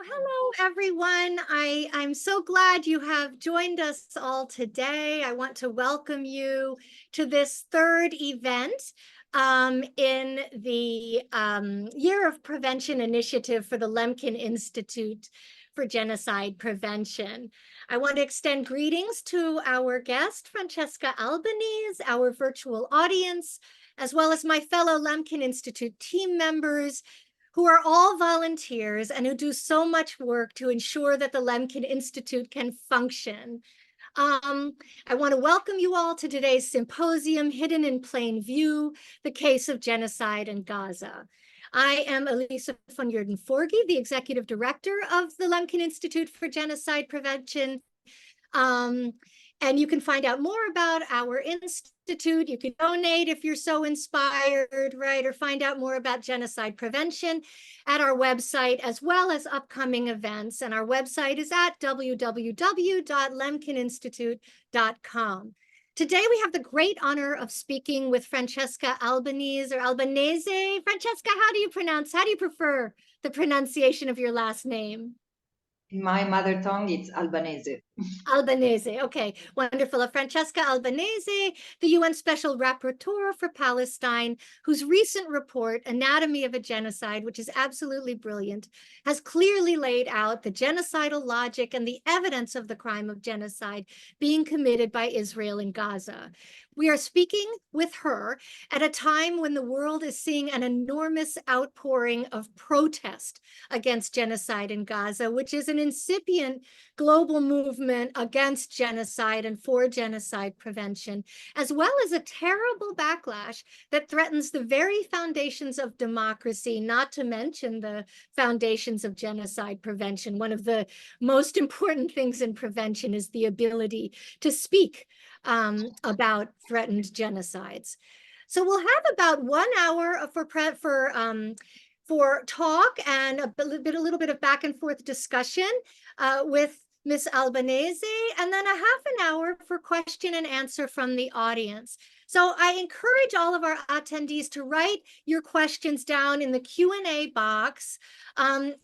Hello, everyone. I'm so glad you have joined us all today. I want to welcome you to this third event in the Year of Prevention initiative for the Lemkin Institute for Genocide Prevention. I want to extend greetings to our guest, Francesca Albanese, our virtual audience, as well as my fellow Lemkin Institute team members, who are all volunteers and who do so much work to ensure that the Lemkin Institute can function. I want to welcome you all to today's symposium, Hidden in Plain View, the Case of Genocide in Gaza. I am Elisa von Jordan-Forgy, the Executive Director of the Lemkin Institute for Genocide Prevention. And you can find out more about our institute. You can donate if you're so inspired, right? Or find out more about genocide prevention at our website, as well as upcoming events. And our website is at www.lemkininstitute.com. Today, we have the great honor of speaking with Francesca Albanese or Albanese. Francesca, how do you prefer the pronunciation of your last name? In my mother tongue, it's Albanese. Albanese, okay, wonderful. Francesca Albanese, the UN Special Rapporteur for Palestine, whose recent report, Anatomy of a Genocide, which is absolutely brilliant, has clearly laid out the genocidal logic and the evidence of the crime of genocide being committed by Israel in Gaza. We are speaking with her at a time when the world is seeing an enormous outpouring of protest against genocide in Gaza, which is an incipient global movement against genocide and for genocide prevention, as well as a terrible backlash that threatens the very foundations of democracy, not to mention the foundations of genocide prevention. One of the most important things in prevention is the ability to speak about threatened genocides. So we'll have about 1 hour for talk and a little bit of back and forth discussion with Ms. Albanese, and then a half an hour for question and answer from the audience. So I encourage all of our attendees to write your questions down in the Q&A box, and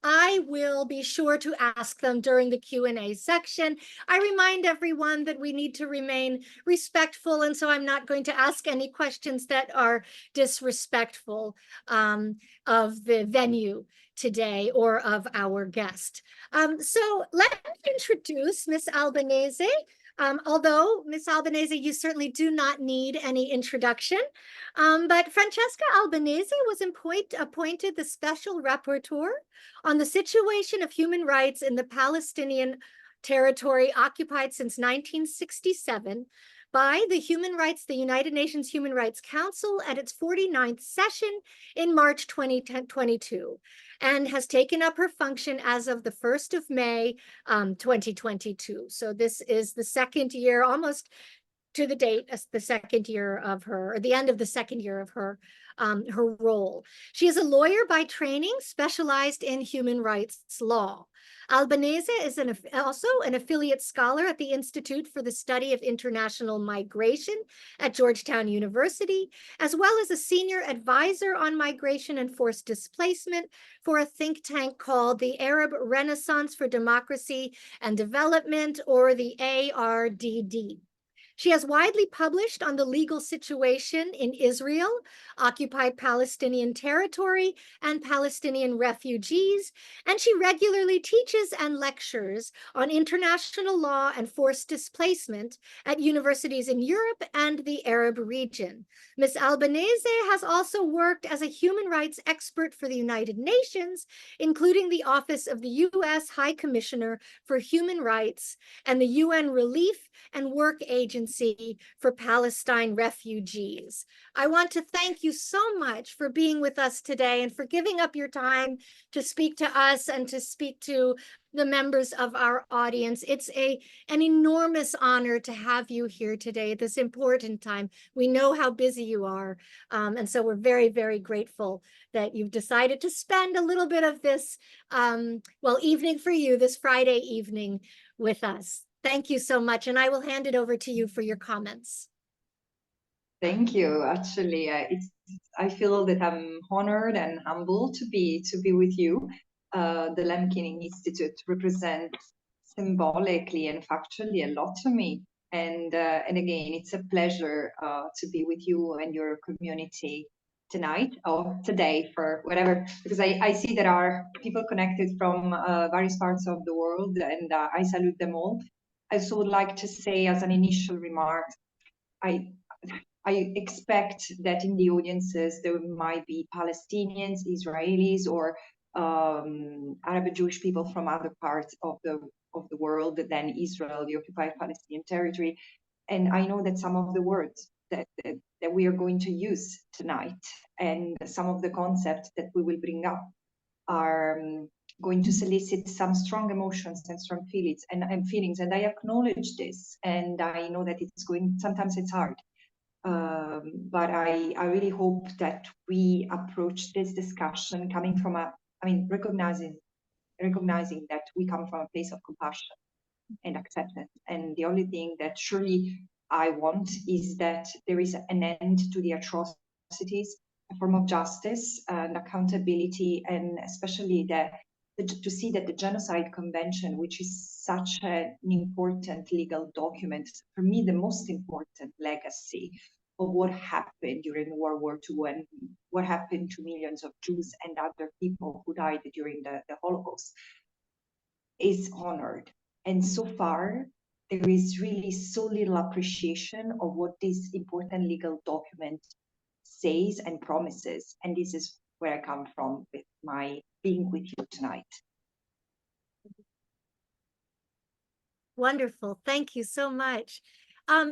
I will be sure to ask them during the Q&A section. I remind everyone that we need to remain respectful, and so I'm not going to ask any questions that are disrespectful of the venue today or of our guest. So let me introduce Ms. Albanese. Although, Ms. Albanese, you certainly do not need any introduction, but Francesca Albanese was appointed the Special Rapporteur on the situation of human rights in the Palestinian territory occupied since 1967 by the United Nations Human Rights Council at its 49th session in March 2022, and has taken up her function as of the 1st of May, 2022. So this is the second year, almost to the date, as the second year of her, or the end of the second year of her role. She is a lawyer by training, specialized in human rights law. Albanese is also an affiliate scholar at the Institute for the Study of International Migration at Georgetown University, as well as a senior advisor on migration and forced displacement for a think tank called the Arab Renaissance for Democracy and Development, or the ARDD. She has widely published on the legal situation in Israel, occupied Palestinian territory, and Palestinian refugees, and she regularly teaches and lectures on international law and forced displacement at universities in Europe and the Arab region. Ms. Albanese has also worked as a human rights expert for the United Nations, including the Office of the U.S. High Commissioner for Human Rights and the UN Relief and Work Agency for Palestine refugees. I want to thank you so much for being with us today and for giving up your time to speak to us and to speak to the members of our audience. It's an enormous honor to have you here today at this important time. We know how busy you are, and so we're very, very grateful that you've decided to spend a little bit of this, evening for you, this Friday evening with us. Thank you so much, and I will hand it over to you for your comments. Thank you. Actually, I feel that I'm honored and humbled to be with you. the Lemkin Institute represents symbolically and factually a lot to me. And again, it's a pleasure to be with you and your community tonight or today for whatever, because I see there are people connected from various parts of the world, and I salute them all. I also would like to say as an initial remark, I expect that in the audiences there might be Palestinians, Israelis, or Arab and Jewish people from other parts of the world than Israel, the occupied Palestinian territory. And I know that some of the words that we are going to use tonight and some of the concepts that we will bring up are going to solicit some strong emotions and strong feelings, and I acknowledge this, and I know that it's going, sometimes it's hard, but I really hope that we approach this discussion coming from recognizing that we come from a place of compassion and acceptance. And the only thing that surely I want is that there is an end to the atrocities, a form of justice and accountability, and especially to see that the Genocide Convention, which is such an important legal document, for me the most important legacy of what happened during World War II and what happened to millions of Jews and other people who died during the Holocaust, is honored. And so far, there is really so little appreciation of what this important legal document says and promises. And this is where I come from with my being with you tonight. Wonderful. Thank you so much.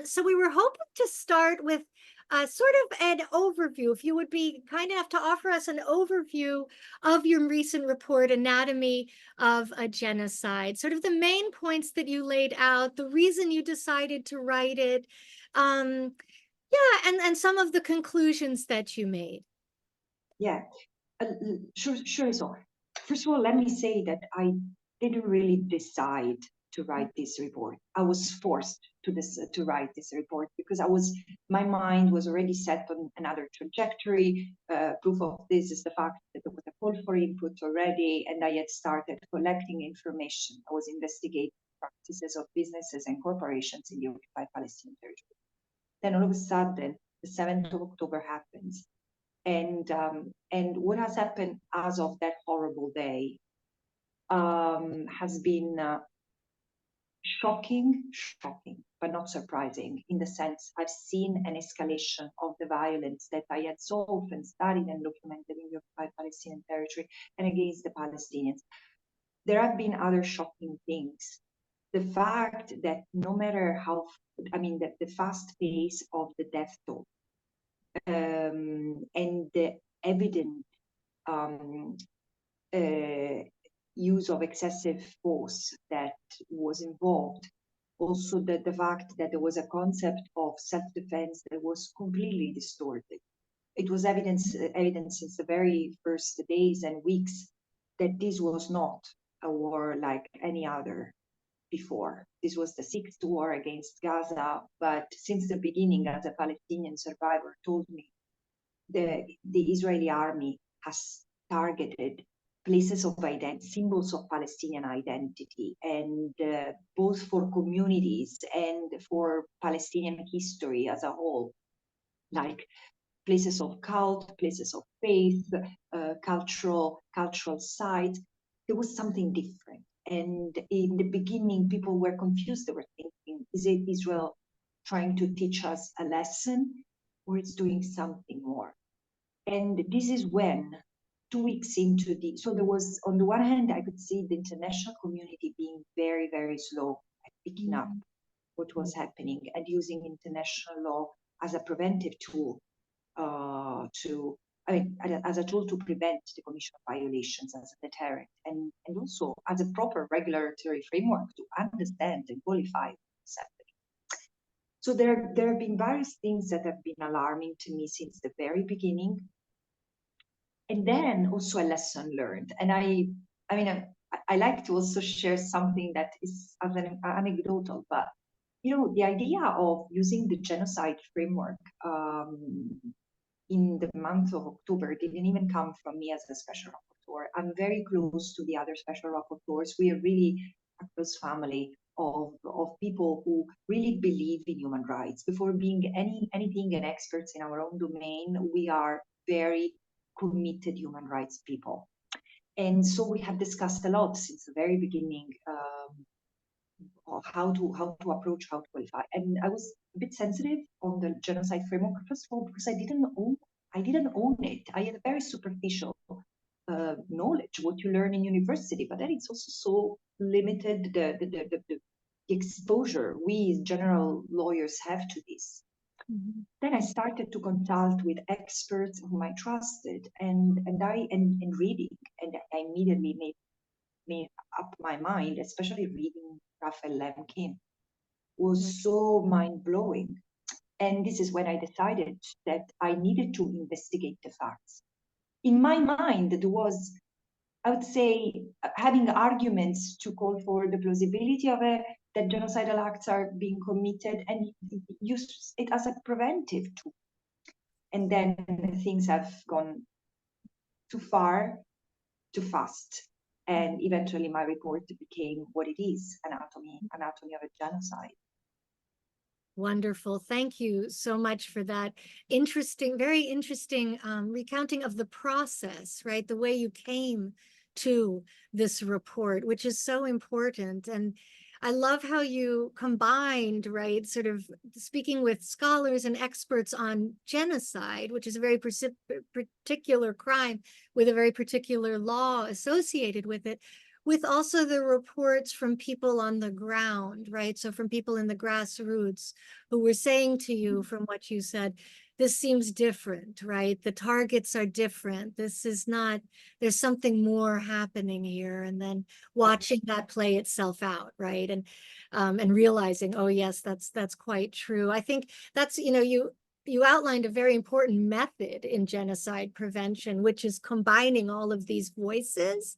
So we were hoping to start with sort of an overview. If you would be kind enough to offer us an overview of your recent report, Anatomy of a Genocide, sort of the main points that you laid out, the reason you decided to write it, yeah, and some of the conclusions that you made. Yeah, sure. So, first of all, let me say that I didn't really decide to write this report. I was forced to write this report because my mind was already set on another trajectory. Proof of this is the fact that there was a call for input already, and I had started collecting information. I was investigating practices of businesses and corporations in the occupied Palestinian territory. Then all of a sudden, the 7th of October happens. And what has happened as of that horrible day has been shocking, but not surprising, in the sense I've seen an escalation of the violence that I had so often studied and documented in the occupied Palestinian territory and against the Palestinians. There have been other shocking things. The fact that no matter how, the fast pace of the death toll, and the evident use of excessive force that was involved. Also, the fact that there was a concept of self-defense that was completely distorted. It was evident since the very first days and weeks that this was not a war like any other before. This was the 6th war against Gaza, but since the beginning, as a Palestinian survivor told me, the Israeli army has targeted places of identity, symbols of Palestinian identity, and both for communities and for Palestinian history as a whole, like places of cult, places of faith, cultural sites. There was something different. And in the beginning, people were confused. They were thinking, is it Israel trying to teach us a lesson, or it's doing something more? And this is when, 2 weeks into so there was, on the one hand, I could see the international community being very, very slow at picking up what was happening and using international law as a preventive tool as a tool to prevent the commission of violations, as a deterrent, and also as a proper regulatory framework to understand and qualify what's happening. So there have been various things that have been alarming to me since the very beginning. And then also a lesson learned. And I like to also share something that is as an anecdotal, but the idea of using the genocide framework in the month of October didn't even come from me as a special rapporteur. I'm very close to the other special rapporteurs. We are really a close family of people who really believe in human rights. Before being anything and experts in our own domain, we are very committed human rights people. And so we have discussed a lot since the very beginning of how to approach, how to qualify. And I was a bit sensitive on the genocide framework, first of all, because I didn't own it. I had a very superficial knowledge, what you learn in university, but then it's also so limited the exposure we as general lawyers have to this. Mm-hmm. Then I started to consult with experts whom I trusted, and reading, and I immediately made up my mind, especially reading Raphael Lemkin, was so mind-blowing. And this is when I decided that I needed to investigate the facts. In my mind, there was, I would say, having arguments to call for the plausibility of that genocidal acts are being committed and use it as a preventive tool. And then things have gone too far, too fast. And eventually my report became what it is, anatomy of a genocide. Wonderful. Thank you so much for that interesting, very interesting recounting of the process, right? The way you came to this report, which is so important. And I love how you combined, right, sort of speaking with scholars and experts on genocide, which is a very particular crime with a very particular law associated with it, with also the reports from people on the ground, right? So from people in the grassroots who were saying to you, from what you said, this seems different, right? The targets are different. This is not, there's something more happening here. And then watching that play itself out, right? And realizing, oh yes, that's quite true. I think that's, you outlined a very important method in genocide prevention, which is combining all of these voices.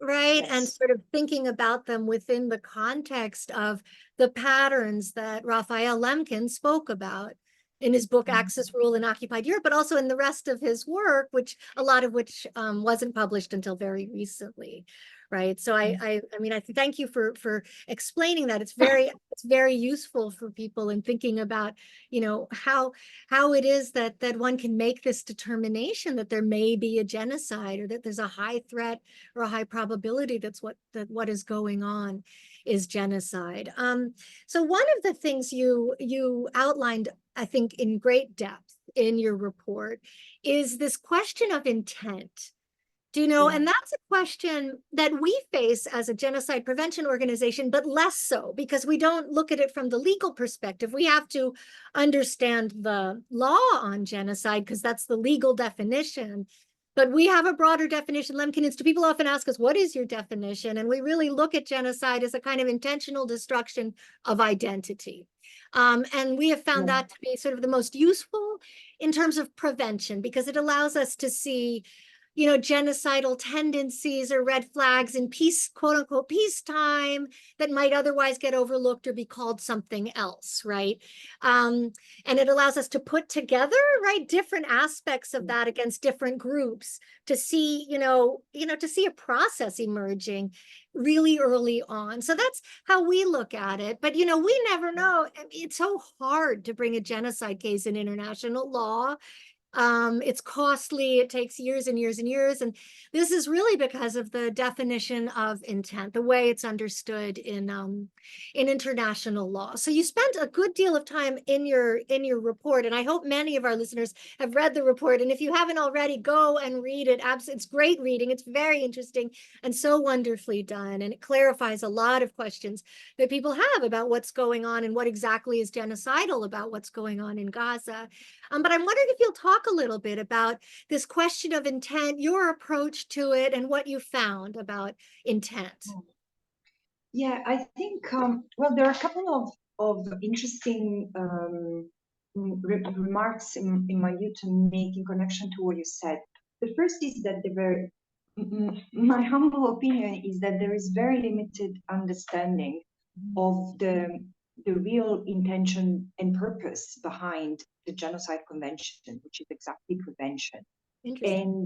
Right. Yes. And sort of thinking about them within the context of the patterns that Raphael Lemkin spoke about in his book, Axis Rule in Occupied Europe, but also in the rest of his work, which a lot of which wasn't published until very recently. Right. So I mean, I thank you for explaining that. It's very useful for people in thinking about, how it is that one can make this determination that there may be a genocide or that there's a high threat or a high probability that what is going on is genocide. So one of the things you outlined, I think, in great depth in your report is this question of intent. Do you know? Yeah. And that's a question that we face as a genocide prevention organization, but less so because we don't look at it from the legal perspective. We have to understand the law on genocide because that's the legal definition. But we have a broader definition. Lemkin Institute, people often ask us, what is your definition? And we really look at genocide as a kind of intentional destruction of identity. And we have found that to be sort of the most useful in terms of prevention because it allows us to see genocidal tendencies or red flags in peace, quote unquote, peacetime that might otherwise get overlooked or be called something else, right? And it allows us to put together, right, different aspects of that against different groups to see, to see a process emerging really early on. So that's how we look at it. But, we never know. I mean, it's so hard to bring a genocide case in international law. It's costly, it takes years and years and years. And this is really because of the definition of intent, the way it's understood in international law. So you spent a good deal of time in your report, and I hope many of our listeners have read the report. And if you haven't already, go and read it. It's great reading. It's very interesting and so wonderfully done. And it clarifies a lot of questions that people have about what's going on and what exactly is genocidal about what's going on in Gaza. But I'm wondering if you'll talk a little bit about this question of intent, your approach to it, and what you found about intent. Yeah, I think, well, there are a couple of interesting remarks in my view to make in connection to what you said. The first is that my humble opinion is that there is very limited understanding of the the real intention and purpose behind the Genocide Convention, which is exactly prevention. Interesting.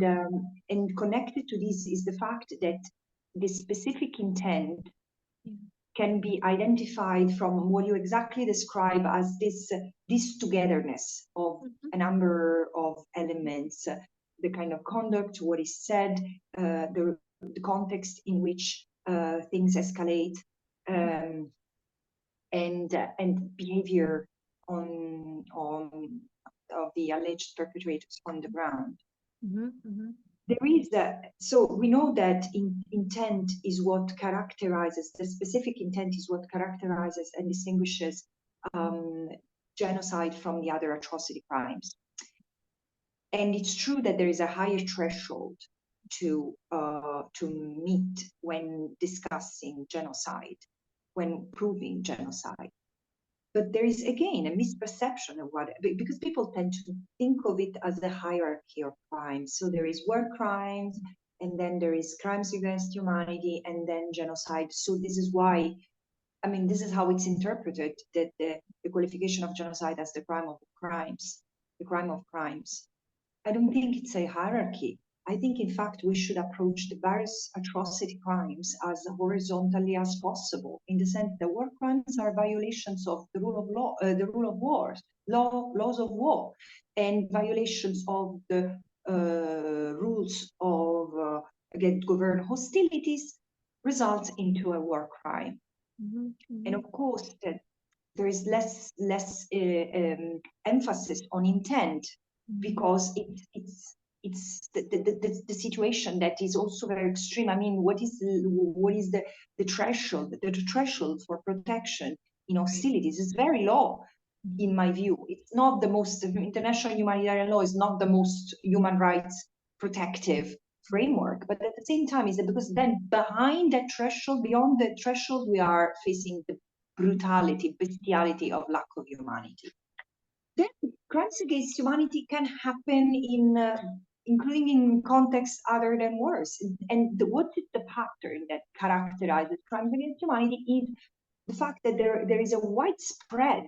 And connected to this is the fact that the specific intent can be identified from what you exactly describe as this togetherness of a number of elements, the kind of conduct, what is said, the context in which things escalate, and behavior of the alleged perpetrators on the ground. There is so we know that intent is what characterizes, the specific intent is what characterizes and distinguishes genocide from the other atrocity crimes. And it's true that there is a higher threshold to meet when discussing genocide, when proving genocide. But there is, again, a misperception of what, because people tend to think of it as a hierarchy of crimes. So there is war crimes, and then there is crimes against humanity, and then genocide. So this is why, I mean, this is how it's interpreted, that the qualification of genocide as the crime of crimes, the crime of crimes. I don't think it's a hierarchy. I think, in fact, we should approach the various atrocity crimes as horizontally as possible, in the sense that war crimes are violations of the rule of law, the rule of war, laws of war, and violations of the rules of against govern hostilities results into a war crime. And of course, there is less emphasis on intent, because it's the situation that is also very extreme. I mean, what is the threshold? The threshold for protection in hostilities is very low, in my view. It's not the most, international humanitarian law is not the most human rights protective framework, but at the same time, is that because then behind that threshold, beyond that threshold, we are facing the brutality, bestiality of lack of humanity. Then crimes against humanity can happen including in contexts other than wars. And what is the pattern that characterizes crimes against humanity is the fact that there is a widespread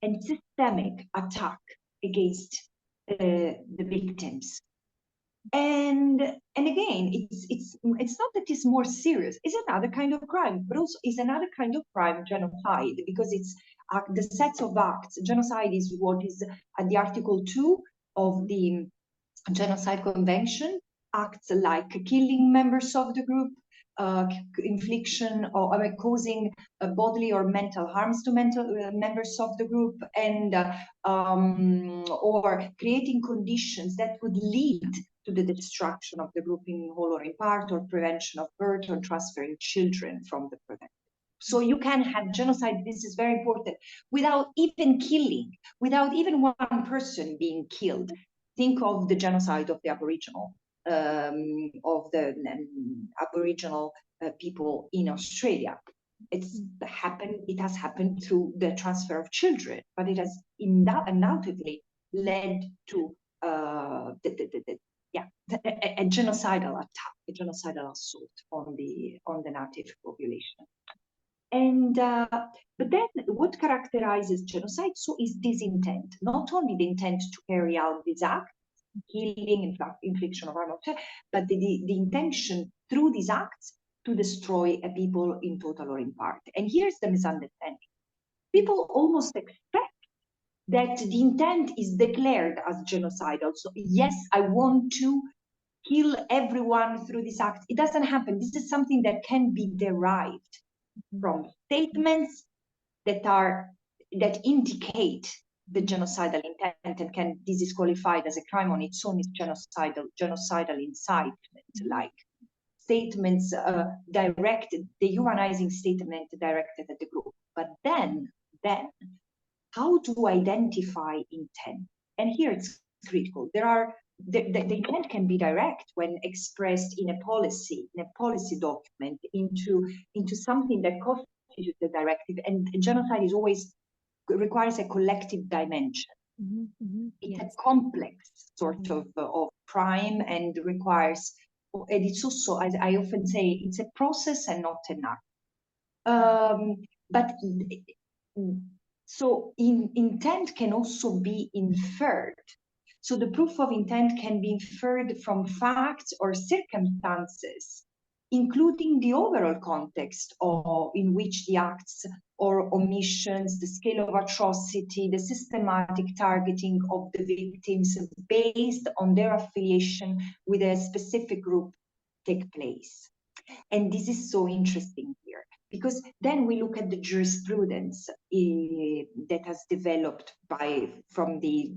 and systemic attack against the victims. And again, it's not that it's more serious. It's another kind of crime, but also it's another kind of crime, genocide, because it's the sets of acts. Genocide is what is at the Article 2 of the Genocide Convention, acts like killing members of the group, infliction or causing bodily or mental harms to members of the group, and or creating conditions that would lead to the destruction of the group in whole or in part, or prevention of birth or transferring children from the protected. So you can have genocide, this is very important, without even killing, without even one person being killed. Think of the genocide of the Aboriginal, Aboriginal people in Australia. It has happened through the transfer of children, but it has undoubtedly led to a genocidal attack, a genocidal assault on the native population. And but then what characterizes genocide is this intent, not only the intent to carry out this act, killing, infliction of harm, but the intention through these acts to destroy a people in total or in part. And here's the misunderstanding. People almost expect that the intent is declared as genocidal. So yes, I want to kill everyone through this act. It doesn't happen. This is something that can be derived from statements that indicate the genocidal intent, and can this is qualified as a crime on its own, is genocidal incitement, like statements directed, the humanizing statement directed at the group. But then how to identify intent? And here it's critical. The intent can be direct when expressed in a policy document, into something that constitutes the directive. And genocide is always requires a collective dimension. It's a complex sort of crime, and requires, and it's also, as I often say, it's a process and not an act. But so intent can also be inferred. So the proof of intent can be inferred from facts or circumstances, including the overall context in which the acts or omissions, the scale of atrocity, the systematic targeting of the victims based on their affiliation with a specific group take place. And this is so interesting here, because then we look at the jurisprudence that has developed from the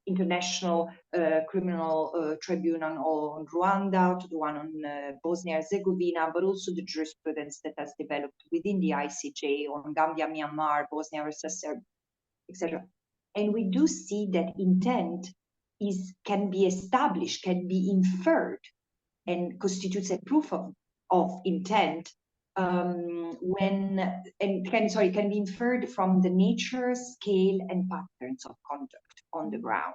International Criminal Tribunal on Rwanda to the one on Bosnia-Herzegovina, but also the jurisprudence that has developed within the ICJ on Gambia, Myanmar, Bosnia versus Serbia, etc. And we do see that intent can be established, can be inferred, and constitutes a proof of intent can be inferred from the nature, scale, and patterns of conduct on the ground.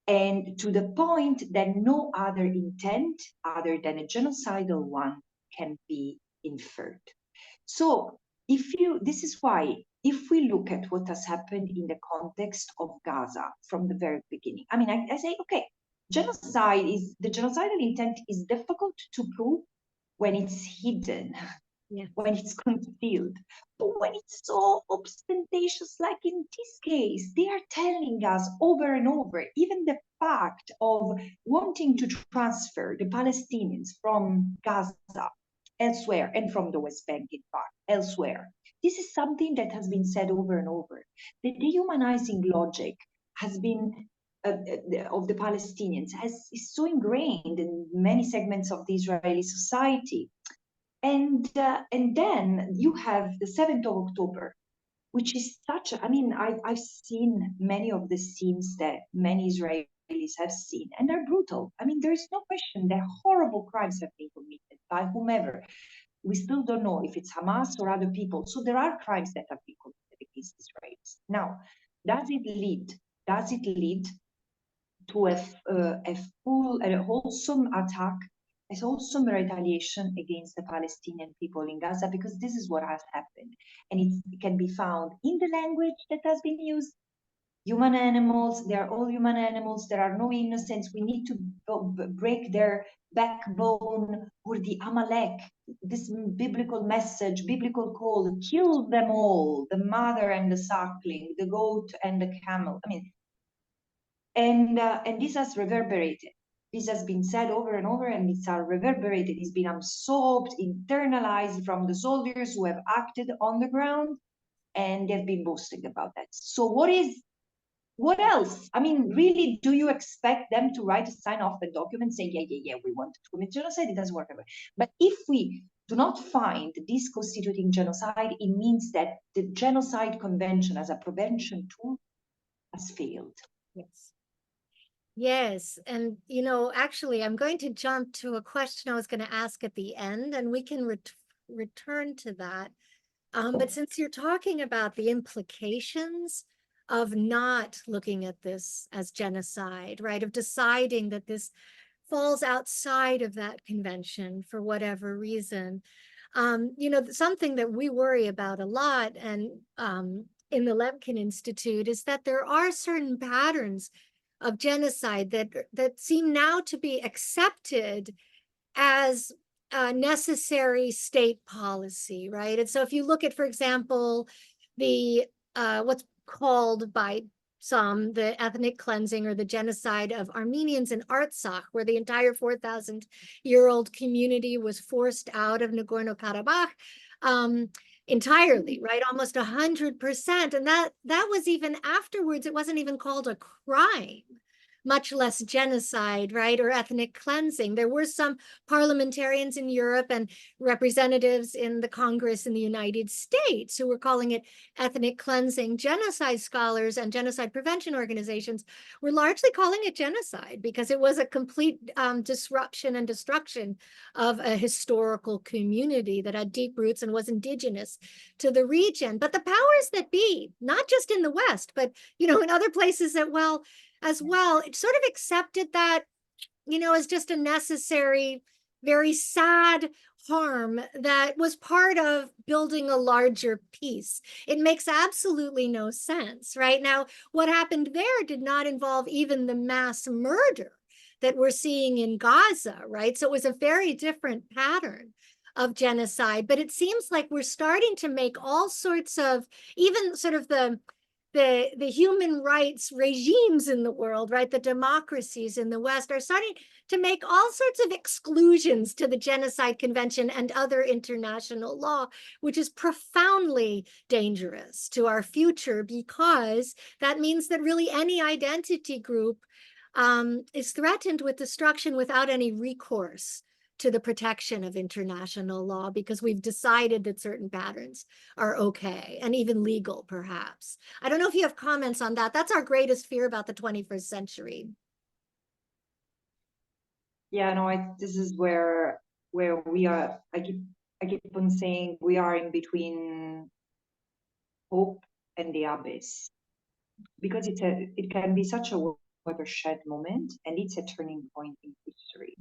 And to the point that no other intent other than a genocidal one can be inferred. So this is why, if we look at what has happened in the context of Gaza from the very beginning, I mean, I say, okay, the genocidal intent is difficult to prove when it's hidden, when it's concealed. But when it's so ostentatious, like in this case, they are telling us over and over, even the fact of wanting to transfer the Palestinians from Gaza elsewhere, and from the West Bank, in fact, elsewhere. This is something that has been said over and over. The dehumanizing logic has been of the Palestinians is so ingrained in many segments of the Israeli society. And then you have the 7th of October, which is I've seen many of the scenes that many Israelis have seen, and they're brutal. I mean, there is no question that horrible crimes have been committed by whomever. We still don't know if it's Hamas or other people. So there are crimes that have been committed against Israelis. Now, does it lead to a full and a wholesome attack, a wholesome retaliation against the Palestinian people in Gaza? Because this is what has happened. And it can be found in the language that has been used. Human animals, they are all human animals. There are no innocents. We need to break their backbone, or the Amalek, this biblical message, biblical call, kill them all, the mother and the suckling, the goat and the camel. I mean, and this has reverberated. This has been said over and over, and it's reverberated. It's been absorbed, internalized from the soldiers who have acted on the ground, and they've been boasting about that. So what else? I mean, really, do you expect them to sign off a document saying, yeah, we want to commit genocide? It doesn't work that way. But if we do not find this constituting genocide, it means that the Genocide Convention as a prevention tool has failed. Yes. And, actually, I'm going to jump to a question I was going to ask at the end, and we can return to that. But since you're talking about the implications of not looking at this as genocide, right, of deciding that this falls outside of that convention for whatever reason, something that we worry about a lot, and in the Lemkin Institute, is that there are certain patterns of genocide that seem now to be accepted as necessary state policy, right? And so if you look at, for example, the what's called by some the ethnic cleansing or the genocide of Armenians in Artsakh, where the entire 4,000-year-old community was forced out of Nagorno-Karabakh entirely, right? Almost 100%. And that was even afterwards, it wasn't even called a crime, much less genocide, right, or ethnic cleansing. There were some parliamentarians in Europe and representatives in the Congress in the United States who were calling it ethnic cleansing. Genocide scholars and genocide prevention organizations were largely calling it genocide because it was a complete disruption and destruction of a historical community that had deep roots and was indigenous to the region. But the powers that be, not just in the West, but, in other places as well, it sort of accepted that, as just a necessary very sad harm that was part of building a larger peace. It makes absolutely no sense, right? Now, what happened there did not involve even the mass murder that we're seeing in Gaza, right? So it was a very different pattern of genocide, but it seems like we're starting to make all sorts of, even sort of the human rights regimes in the world, right? The democracies in the West are starting to make all sorts of exclusions to the Genocide Convention and other international law, which is profoundly dangerous to our future, because that means that really any identity group is threatened with destruction without any recourse to the protection of international law, because we've decided that certain patterns are okay and even legal, perhaps. I don't know if you have comments on that. That's our greatest fear about the 21st century. Yeah, no, this is where we are. I keep on saying we are in between hope and the abyss, because it can be such a watershed moment, and it's a turning point in history.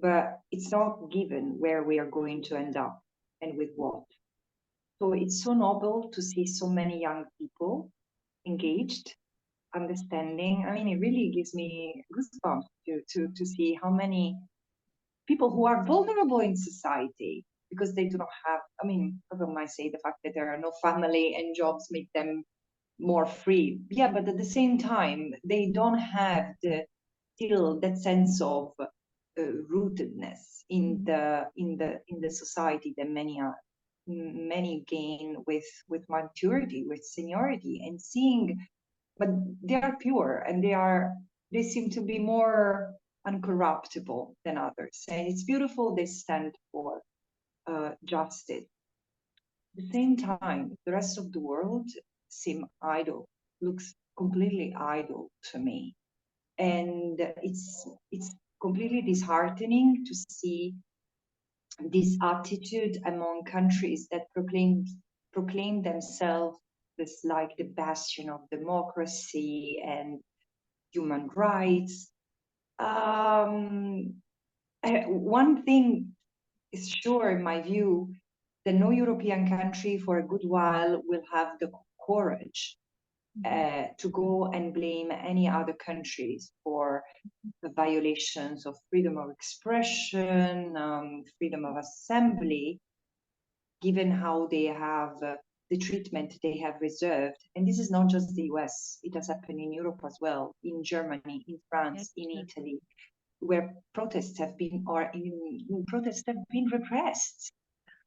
But it's not given where we are going to end up and with what. So it's so noble to see so many young people engaged, understanding. I mean, it really gives me goosebumps to see how many people who are vulnerable in society, because they do not have, I mean, people might say the fact that there are no family and jobs make them more free. Yeah, but at the same time, they don't have still that sense of rootedness in the society that many gain with maturity, with seniority, and seeing, but they are pure, and they seem to be more uncorruptible than others, and it's beautiful. They stand for justice. At the same time, the rest of the world seem idle, looks completely idle to me, and it's completely disheartening to see this attitude among countries that proclaim themselves as like the bastion of democracy and human rights. One thing is sure, in my view, that no European country for a good while will have the courage to go and blame any other countries for the violations of freedom of expression, freedom of assembly, given how they have the treatment they have reserved. And this is not just the US, it has happened in Europe as well, in Germany, in France, in Italy, where protests have been, protests have been repressed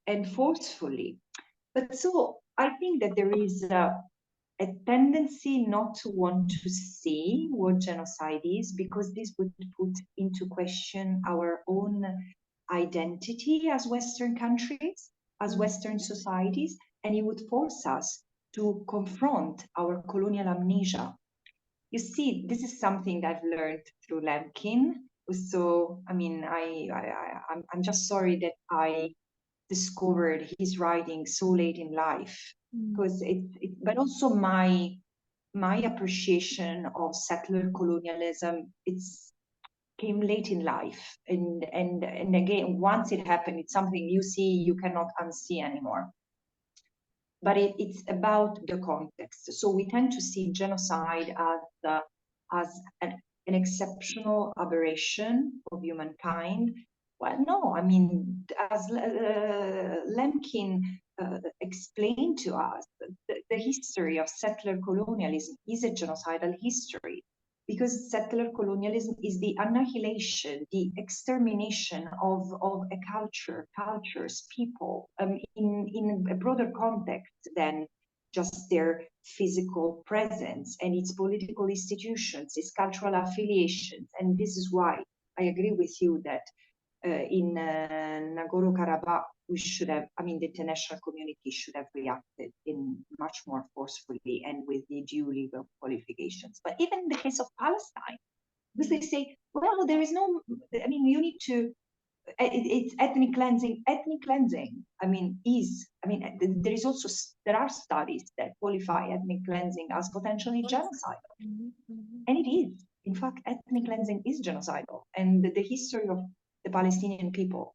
and forcefully. But so I think that there is a tendency not to want to see what genocide is, because this would put into question our own identity as Western countries, as Western societies, and it would force us to confront our colonial amnesia. You see, this is something I've learned through Lemkin. So, I mean, I'm just sorry that I discovered his writing so late in life, because but also my appreciation of settler colonialism, it's came late in life, and again, once it happened, it's something you see, you cannot unsee anymore. But it's about the context. So we tend to see genocide as an exceptional aberration of humankind. Well, no, I mean, as Lemkin explained to us, the history of settler colonialism is a genocidal history, because settler colonialism is the annihilation, the extermination of a cultures, people, in a broader context than just their physical presence and its political institutions, its cultural affiliations. And this is why I agree with you that in Nagorno-Karabakh, we should have, I mean, the international community should have reacted in much more forcefully and with the due legal qualifications. But even in the case of Palestine, because they say, well, there is no, I mean, you need to, it's ethnic cleansing. Ethnic cleansing, I mean, there is also, there are studies that qualify ethnic cleansing as potentially genocidal. And it is. In fact, ethnic cleansing is genocidal. And the history of the Palestinian people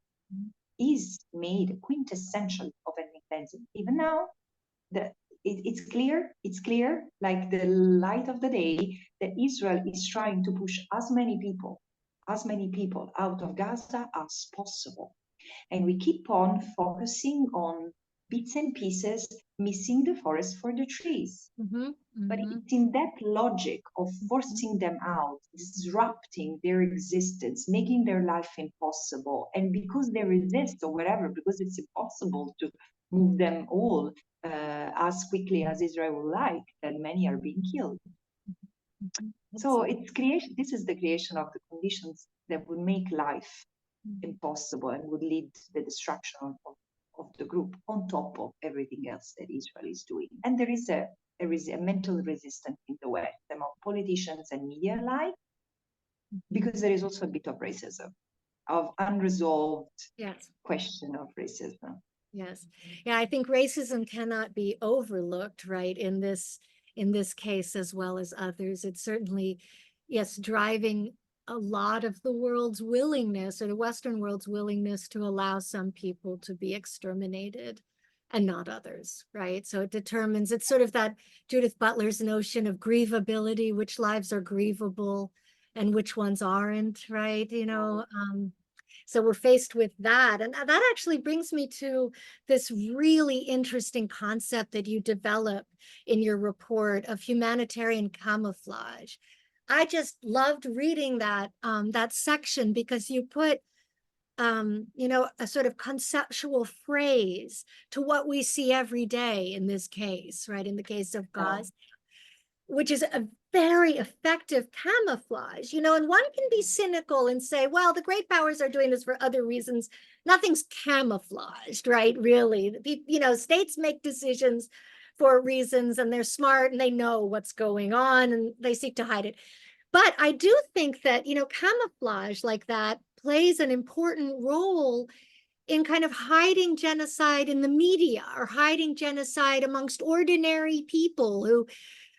is made quintessential of ethnic cleansing. Even now, it's clear, like the light of the day, that Israel is trying to push as many people out of Gaza as possible. And we keep on focusing on bits and pieces, missing the forest for the trees. But it's in that logic of forcing them out, disrupting their existence, making their life impossible. And because they resist or whatever, because it's impossible to move them all as quickly as Israel would like, that many are being killed. So it's creation. This is the creation of the conditions that would make life impossible and would lead to the destruction of the group on top of everything else that Israel is doing. And there is a mental resistance in the West among politicians and media alike, because there is also a bit of racism, of unresolved question of racism. Yes. Yeah, I think racism cannot be overlooked, right, in this case as well as others. It's certainly, yes, driving a lot of the world's willingness, or the Western world's willingness, to allow some people to be exterminated and not others, right? So it determines, it's sort of that Judith Butler's notion of grievability, which lives are grievable and which ones aren't, right? You know, so we're faced with that. And that actually brings me to this really interesting concept that you develop in your report of humanitarian camouflage. I just loved reading that that section, because you put you know, a sort of conceptual phrase to what we see every day in this case, right? In the case of Gaza, which is a very effective camouflage, you know, and one can be cynical and say, well, the great powers are doing this for other reasons. Nothing's camouflaged, right? Really, you know, states make decisions for reasons, and they're smart and they know what's going on and they seek to hide it. But I do think that, you know, camouflage like that plays an important role in kind of hiding genocide in the media, or hiding genocide amongst ordinary people who,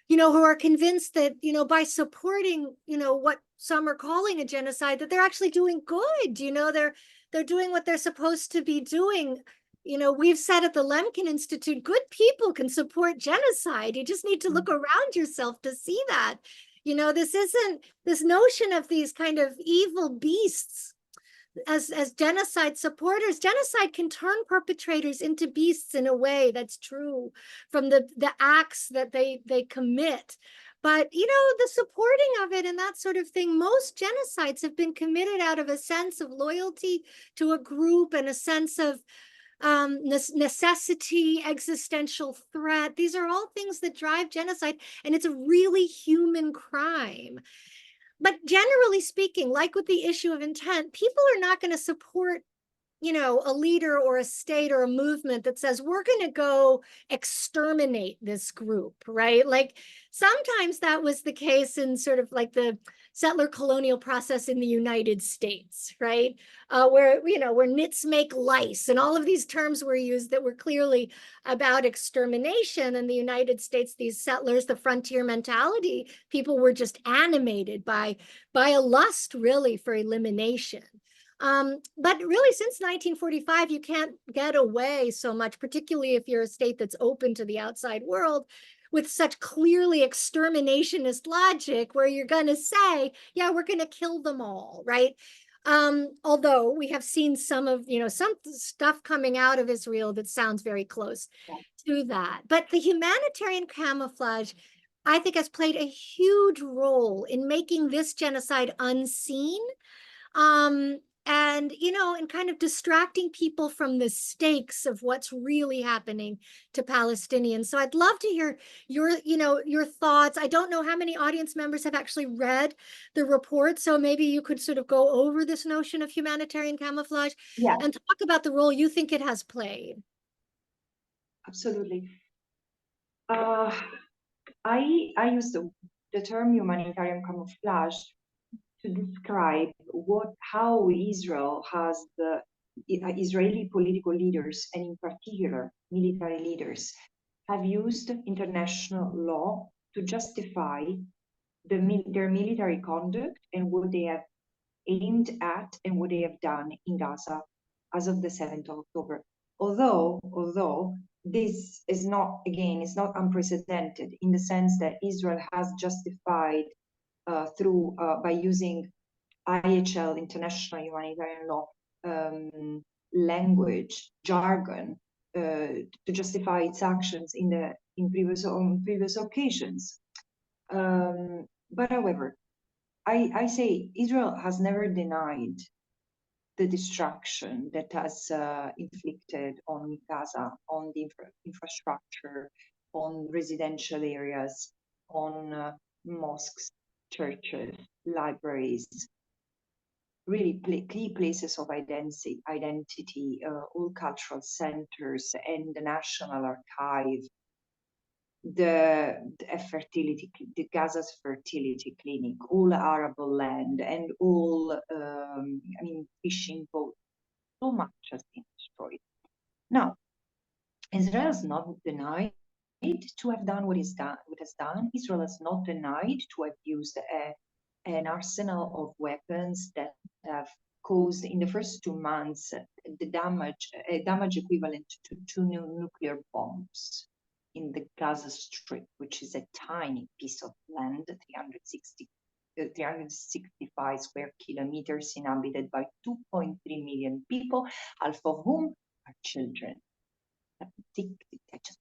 you know, who are convinced that, you know, by supporting, you know, what some are calling a genocide, that they're actually doing good. You know, they're doing what they're supposed to be doing. You know, we've said at the Lemkin Institute, good people can support genocide. You just need to look around yourself to see that. You know, this isn't this notion of these kind of evil beasts as genocide supporters. Genocide can turn perpetrators into beasts in a way that's true from the acts that they commit. But, you know, the supporting of it and that sort of thing, most genocides have been committed out of a sense of loyalty to a group and a sense of necessity, existential threat. These are all things that drive genocide, and it's a really human crime. But generally speaking, like with the issue of intent, people are not going to support, you know, a leader or a state or a movement that says, we're going to go exterminate this group, right? Like sometimes that was the case in sort of like the settler colonial process in the United States, right? Where, you know, where nits make lice and all of these terms were used that were clearly about extermination. In the United States, these settlers, the frontier mentality, people were just animated by a lust really for elimination. But really, since 1945, you can't get away so much, particularly if you're a state that's open to the outside world, with such clearly exterminationist logic, where you're going to say, yeah, we're going to kill them all, right? Although we have seen some of, you know, some stuff coming out of Israel that sounds very close to that. But the humanitarian camouflage, I think, has played a huge role in making this genocide unseen. And, you know, and kind of distracting people from the stakes of what's really happening to Palestinians. So I'd love to hear your, you know, your thoughts. I don't know how many audience members have actually read the report, so maybe you could sort of go over this notion of humanitarian camouflage and talk about the role you think it has played. Absolutely. I use the term humanitarian camouflage to describe how Israel has the Israeli political leaders, and in particular military leaders, have used international law to justify their military conduct and what they have aimed at and what they have done in Gaza as of the 7th of October. Although this is not, again, it's not unprecedented in the sense that Israel has justified by using IHL, International Humanitarian Law, language, jargon, to justify its actions on previous occasions. But however, I say Israel has never denied the destruction that has inflicted on Gaza, on the infrastructure, on residential areas, on mosques, churches, libraries, really key places of identity, all cultural centers, and the National Archive, the Gaza's fertility clinic, all arable land, and all, fishing boats. So much has been destroyed. Now, Israel has not denied to have done what it has done. Israel has not denied to have used an arsenal of weapons that have caused, in the first 2 months, the damage equivalent to 2 nuclear bombs in the Gaza Strip, which is a tiny piece of land, 365 square kilometers, inhabited by 2.3 million people, half of whom are children.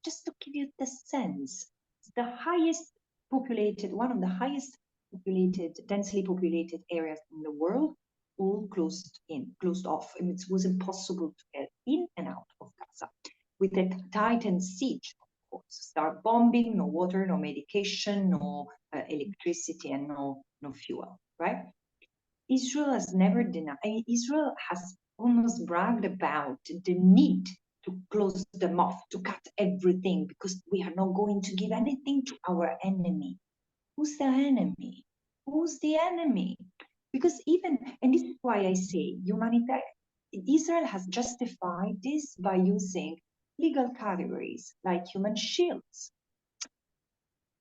Just to give you the sense, it's the highest populated, one of the highest populated, densely populated areas in the world, all closed off, and it was impossible to get in and out of Gaza. With a tightened siege, of course, start bombing, no water, no medication, no electricity, and no fuel, right? Israel has never denied, Israel has almost bragged about the need to close them off, to cut everything, because we are not going to give anything to our enemy. Who's the enemy? Who's the enemy? Because and this is why I say Israel has justified this by using legal categories like human shields.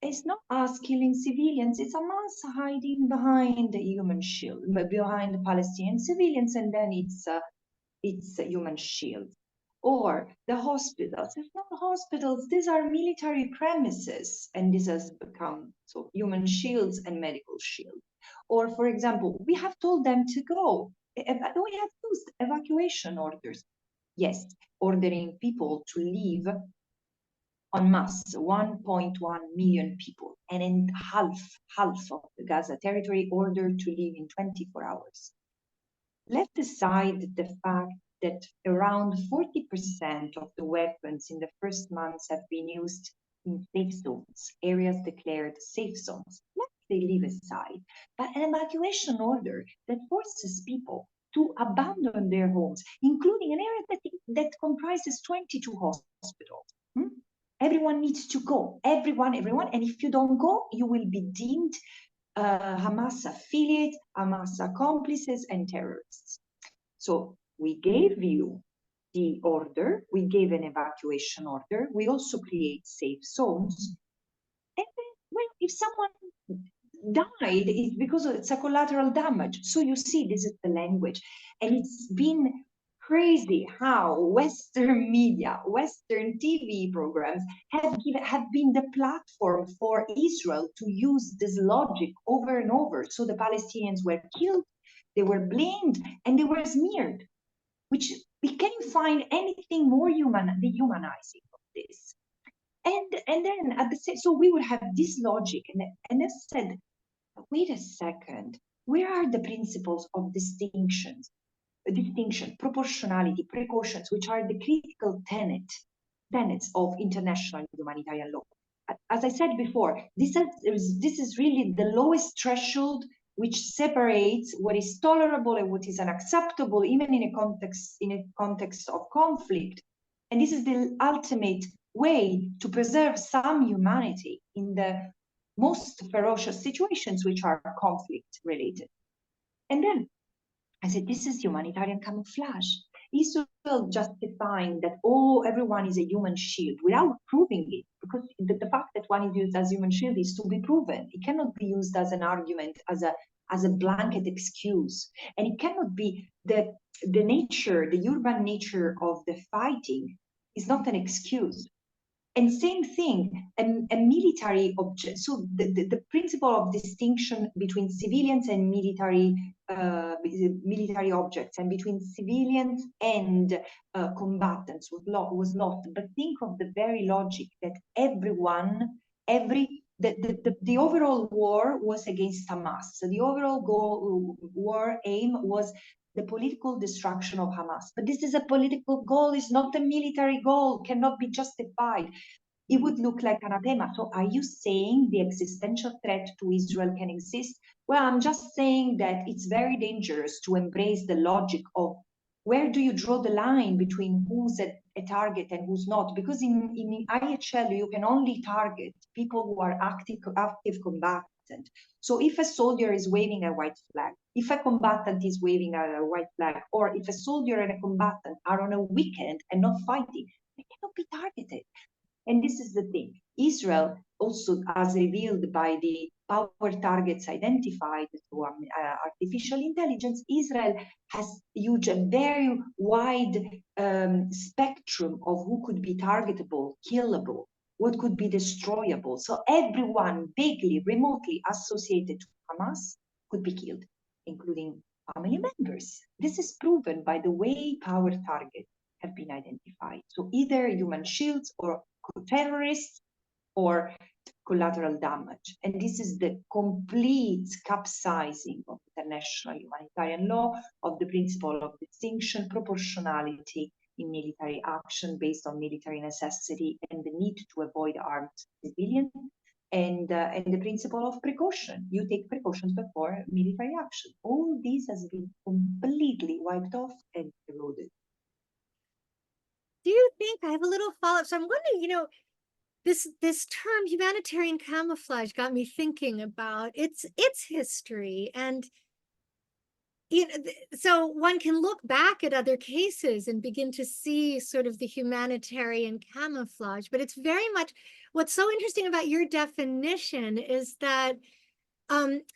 It's not us killing civilians, it's Hamas hiding behind the human shield, behind the Palestinian civilians, and then it's a human shield. Or the hospitals, it's not hospitals, these are military premises, and this has become human shields and medical shields. Or, for example, we have told them to go. We have used evacuation orders. Yes, ordering people to leave en masse, 1.1 million people, and in half of the Gaza territory ordered to leave in 24 hours. Let aside the fact that around 40% of the weapons in the first months have been used in safe zones, areas declared safe zones. Let they leave aside. But an evacuation order that forces people to abandon their homes, including an area that comprises 22 hospitals. Everyone needs to go, everyone, and if you don't go, you will be deemed Hamas affiliate, Hamas accomplices, and terrorists. So we gave you the order, we gave an evacuation order, we also create safe zones. And then, well, if someone died, it's because it's a collateral damage. So you see, this is the language. And it's been crazy how Western media, Western TV programs have been the platform for Israel to use this logic over and over. So the Palestinians were killed, they were blamed, and they were smeared, which we can't find anything more dehumanizing of this. And then at the same, so we would have this logic, and I said, wait a second, where are the principles of distinction, proportionality, precautions, which are the critical tenets of international humanitarian law? As I said before, this is really the lowest threshold which separates what is tolerable and what is unacceptable, even in a context of conflict. And this is the ultimate way to preserve some humanity in the most ferocious situations, which are conflict related. And then I said, this is humanitarian camouflage. Israel justifying that, everyone is a human shield without proving it, because the fact that one is used as human shield is to be proven. It cannot be used as an argument, as as a blanket excuse. And it cannot be the nature, the urban nature of the fighting is not an excuse. And same thing, a military object. So the principle of distinction between civilians and military objects, and between civilians and combatants was lost. But think of the very logic that the overall war was against Hamas. So the overall war aim was the political destruction of Hamas. But this is a political goal, it's not a military goal, cannot be justified. It would look like anathema. So are you saying the existential threat to Israel can exist? Well, I'm just saying that it's very dangerous to embrace the logic of where do you draw the line between who's a target and who's not? Because in IHL, you can only target people who are active combatants. So if a soldier is waving a white flag, if a combatant is waving a white flag, or if a soldier and a combatant are on a weekend and not fighting, they cannot be targeted. And this is the thing. Israel also, as revealed by the power targets identified through artificial intelligence, Israel has used a very wide spectrum of who could be targetable, killable, what could be destroyable. So everyone vaguely, remotely associated to Hamas could be killed, including family members. This is proven by the way power targets have been identified. So either human shields or terrorists or collateral damage. And this is the complete capsizing of international humanitarian law, of the principle of distinction, proportionality in military action based on military necessity, and the need to avoid armed civilians, and the principle of precaution. You take precautions before military action. All this has been completely wiped off and eroded. Do you think, I have a little follow-up, so I'm wondering, this term humanitarian camouflage got me thinking about its history, and so one can look back at other cases and begin to see sort of the humanitarian camouflage. But it's very much, what's so interesting about your definition is that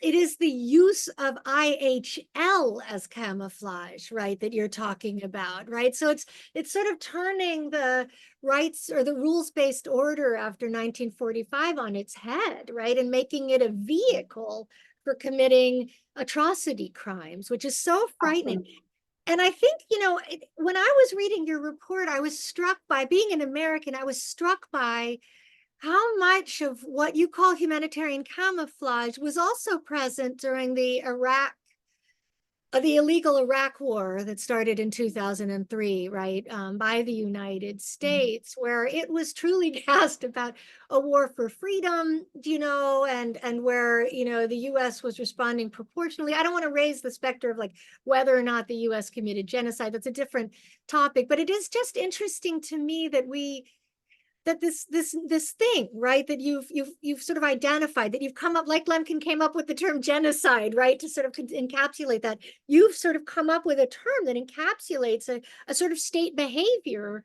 it is the use of IHL as camouflage, right, that you're talking about, right? So it's sort of turning the rights or the rules-based order after 1945 on its head, right, and making it a vehicle for committing atrocity crimes, which is so frightening. Absolutely. And I think, when I was reading your report, I was struck by, being an American, I was struck by how much of what you call humanitarian camouflage was also present during the illegal Iraq war that started in 2003, right, by the United States, where it was truly cast about a war for freedom, and where, the U.S. was responding proportionally. I don't want to raise the specter of whether or not the U.S. committed genocide. That's a different topic, but it is just interesting to me that this thing, right, that you've sort of identified, that you've come up, like Lemkin came up with the term genocide, right, to sort of encapsulate that. You've sort of come up with a term that encapsulates a sort of state behavior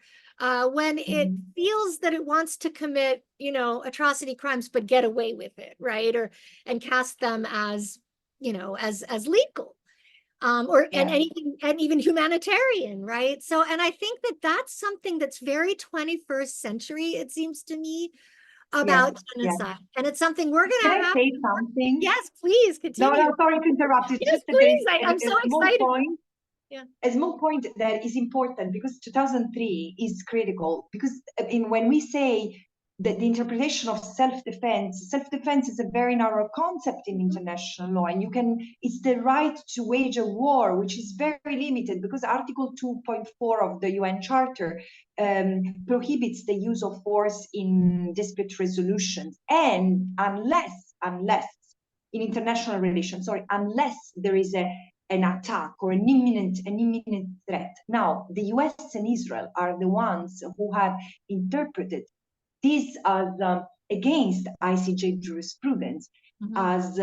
when it feels that it wants to commit, atrocity crimes, but get away with it, right, and cast them as, as legal. And even humanitarian, right? So, and I think that that's something that's very 21st century, it seems to me, about genocide. And it's something we're going to have. Can I say something? Yes, please continue. No, sorry to interrupt. It's yes, just please. That I'm so excited. A small point that is important, because 2003 is critical, because when we say that the interpretation of self-defense is a very narrow concept in international law, and it's the right to wage a war, which is very limited, because Article 2.4 of the UN Charter prohibits the use of force in dispute resolutions, and unless in international relations, unless there is an attack or an imminent threat. Now, the US and Israel are the ones who have interpreted this as against ICJ jurisprudence, as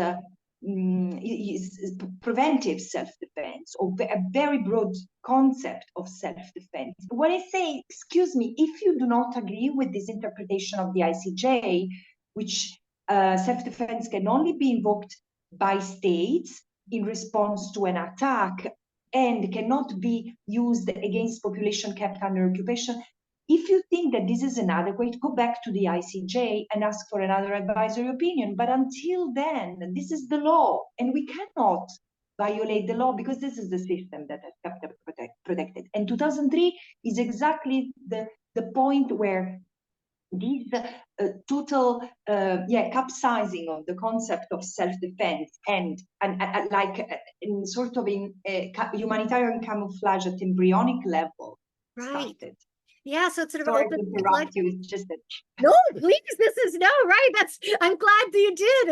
preventive self-defense, or a very broad concept of self-defense. When I say, excuse me, if you do not agree with this interpretation of the ICJ, which self-defense can only be invoked by states, in response to an attack and cannot be used against population kept under occupation. If you think that this is inadequate, go back to the ICJ and ask for another advisory opinion. But until then, this is the law, and we cannot violate the law because this is the system that has kept them protected. And 2003 is exactly the point where this total capsizing of the concept of self-defense and like in sort of in humanitarian camouflage at embryonic level started. Yeah, so it sort of Sorry opened to the interrupt you. It's just that. No, please, this is no, right. I'm glad that you did.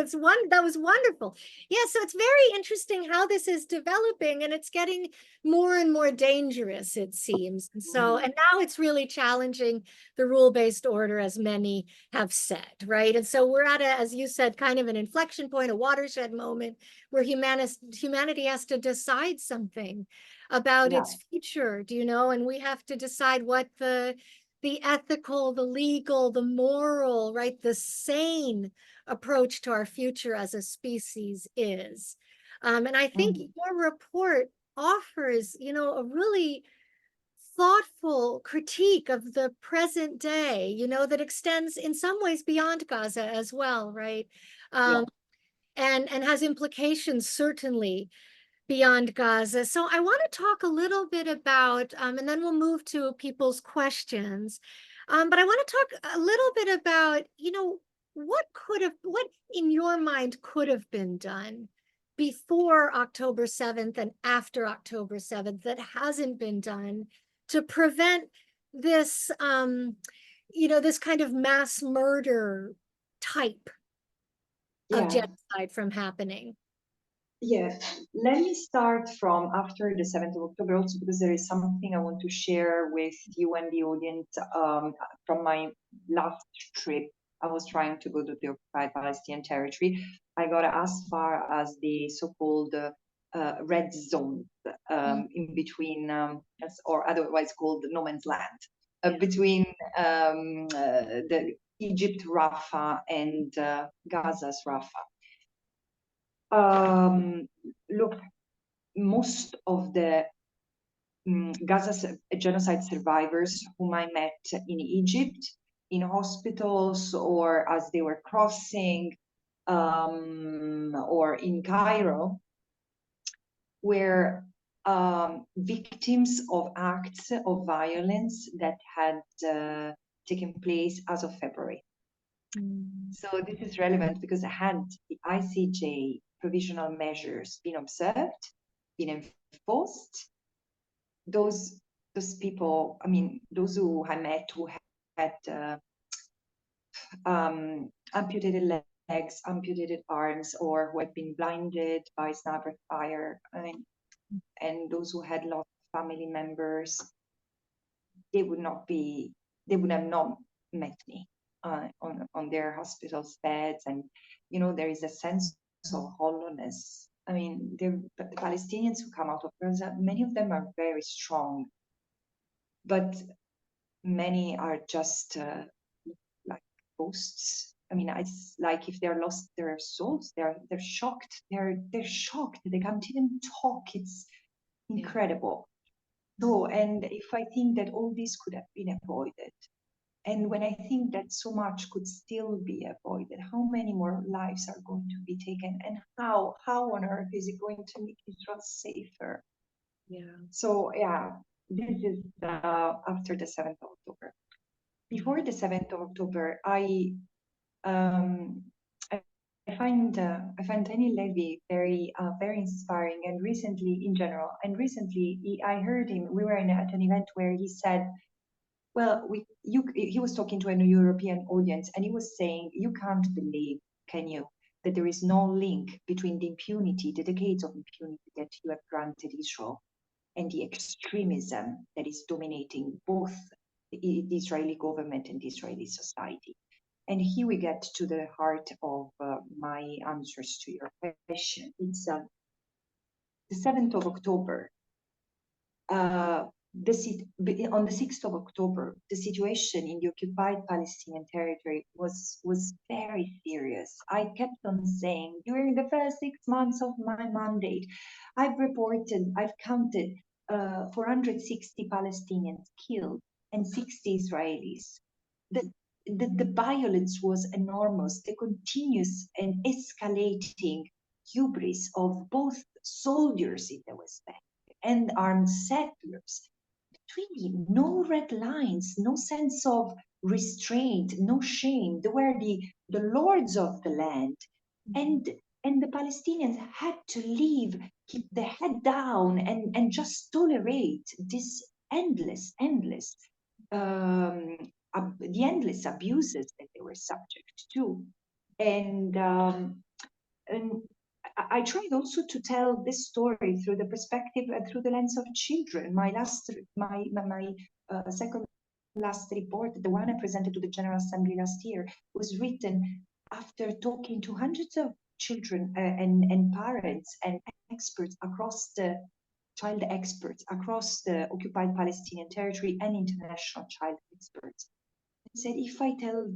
That was wonderful. Yeah, so it's very interesting how this is developing, and it's getting more and more dangerous, it seems. And so, and now it's really challenging the rule-based order, as many have said, right? And so we're at as you said, kind of an inflection point, a watershed moment where humanity has to decide something about its future, and we have to decide what the ethical, the legal, the moral, right, the sane approach to our future as a species is. And I think your report offers, a really thoughtful critique of the present day, that extends in some ways beyond Gaza as well, right? And has implications certainly beyond Gaza. So I want to talk a little bit about, and then we'll move to people's questions. But I want to talk a little bit about, what in your mind could have been done before October 7th and after October 7th that hasn't been done to prevent this, this kind of mass murder type of genocide from happening. Yes, let me start from after the 7th of October also, because there is something I want to share with you and the audience from my last trip. I was trying to go to the occupied Palestinian territory. I got as far as the so-called red zone in between, or otherwise called no man's land, between the Egypt Rafah and Gaza's Rafah. Look, most of the Gaza genocide survivors whom I met in Egypt, in hospitals, or as they were crossing, or in Cairo, were victims of acts of violence that had taken place as of February. So this is relevant because had the ICJ provisional measures been observed, been enforced, those people, I mean, those who I met who had amputated legs, amputated arms, or who had been blinded by sniper fire, and those who had lost family members, they would have not met me on their hospital's beds. And there is a sense of hollowness. I mean, the Palestinians who come out of Gaza, many of them are very strong, but many are just like ghosts. I mean, it's like if they're lost their souls, they're shocked. They're shocked. They can't even talk. It's incredible. So, and if I think that all this could have been avoided, and when I think that so much could still be avoided, how many more lives are going to be taken, and how on earth is it going to make Israel safer? So this is after the 7th of October. Before the 7th of October, I find Daniel Levy very inspiring, and recently in general, and recently I heard him. We were at an event where he said, well, he was talking to a European audience, and he was saying, you can't believe, can you, that there is no link between the impunity, the decades of impunity that you have granted Israel, and the extremism that is dominating both the Israeli government and the Israeli society. And here we get to the heart of my answers to your question. It's the 7th of October. on the 6th of October, the situation in the occupied Palestinian territory was very serious. I kept on saying, during the first 6 months of my mandate, I've counted 460 Palestinians killed and 60 Israelis. The violence was enormous, the continuous and escalating hubris of both soldiers in the West Bank and armed settlers. Really, no red lines, no sense of restraint, no shame. They were the lords of the land. And the Palestinians had to leave, keep their head down, and just tolerate this the endless abuses that they were subject to. And I tried also to tell this story through the perspective, through the lens of children. My second last report, the one I presented to the General Assembly last year, was written after talking to hundreds of children and parents and experts across the child experts across the occupied Palestinian territory and international child experts. I said, if I tell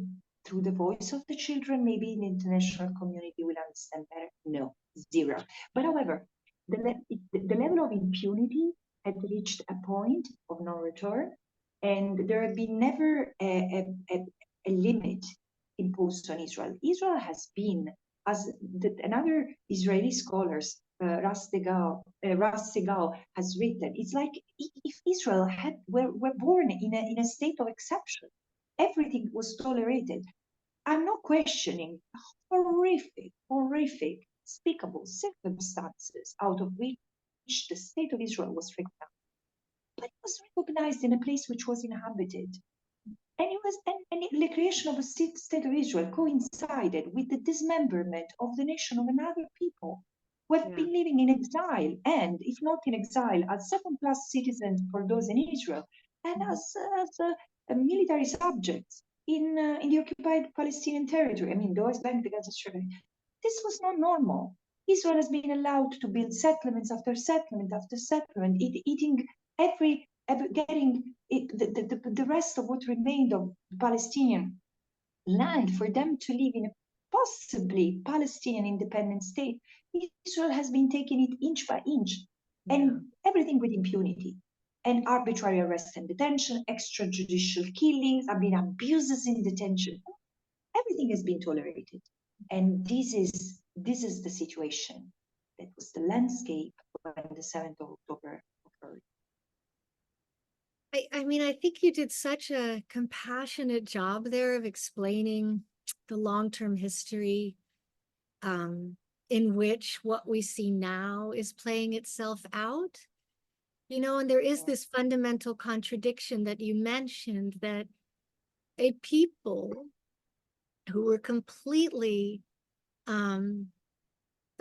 through the voice of the children, maybe the international community will understand better. No, zero. But however, the level of impunity had reached a point of no return, and there had been never a limit imposed on Israel. Israel has been, as another Israeli scholars, Ras Segal has written, it's like if Israel were born in a state of exception. Everything was tolerated. I'm not questioning horrific, despicable circumstances out of which the state of Israel was freaked out. But it was recognized in a place which was inhabited. And the creation of a state of Israel coincided with the dismemberment of the nation of another people who have been living in exile, and if not in exile, as second-class citizens for those in Israel, and as military subjects in the occupied Palestinian territory. I mean, the West Bank, the Gaza Strip. This was not normal. Israel has been allowed to build settlements after settlement after settlement, getting the rest of what remained of Palestinian land for them to live in a possibly Palestinian independent state. Israel has been taking it inch by inch, and everything with impunity. And arbitrary arrest and detention, extrajudicial killings, I mean, abuses in detention. Everything has been tolerated. And this is the situation. That was the landscape when the 7th of October occurred. I mean, I think you did such a compassionate job there of explaining the long-term history in which what we see now is playing itself out. And there is this fundamental contradiction that you mentioned, that a people who were completely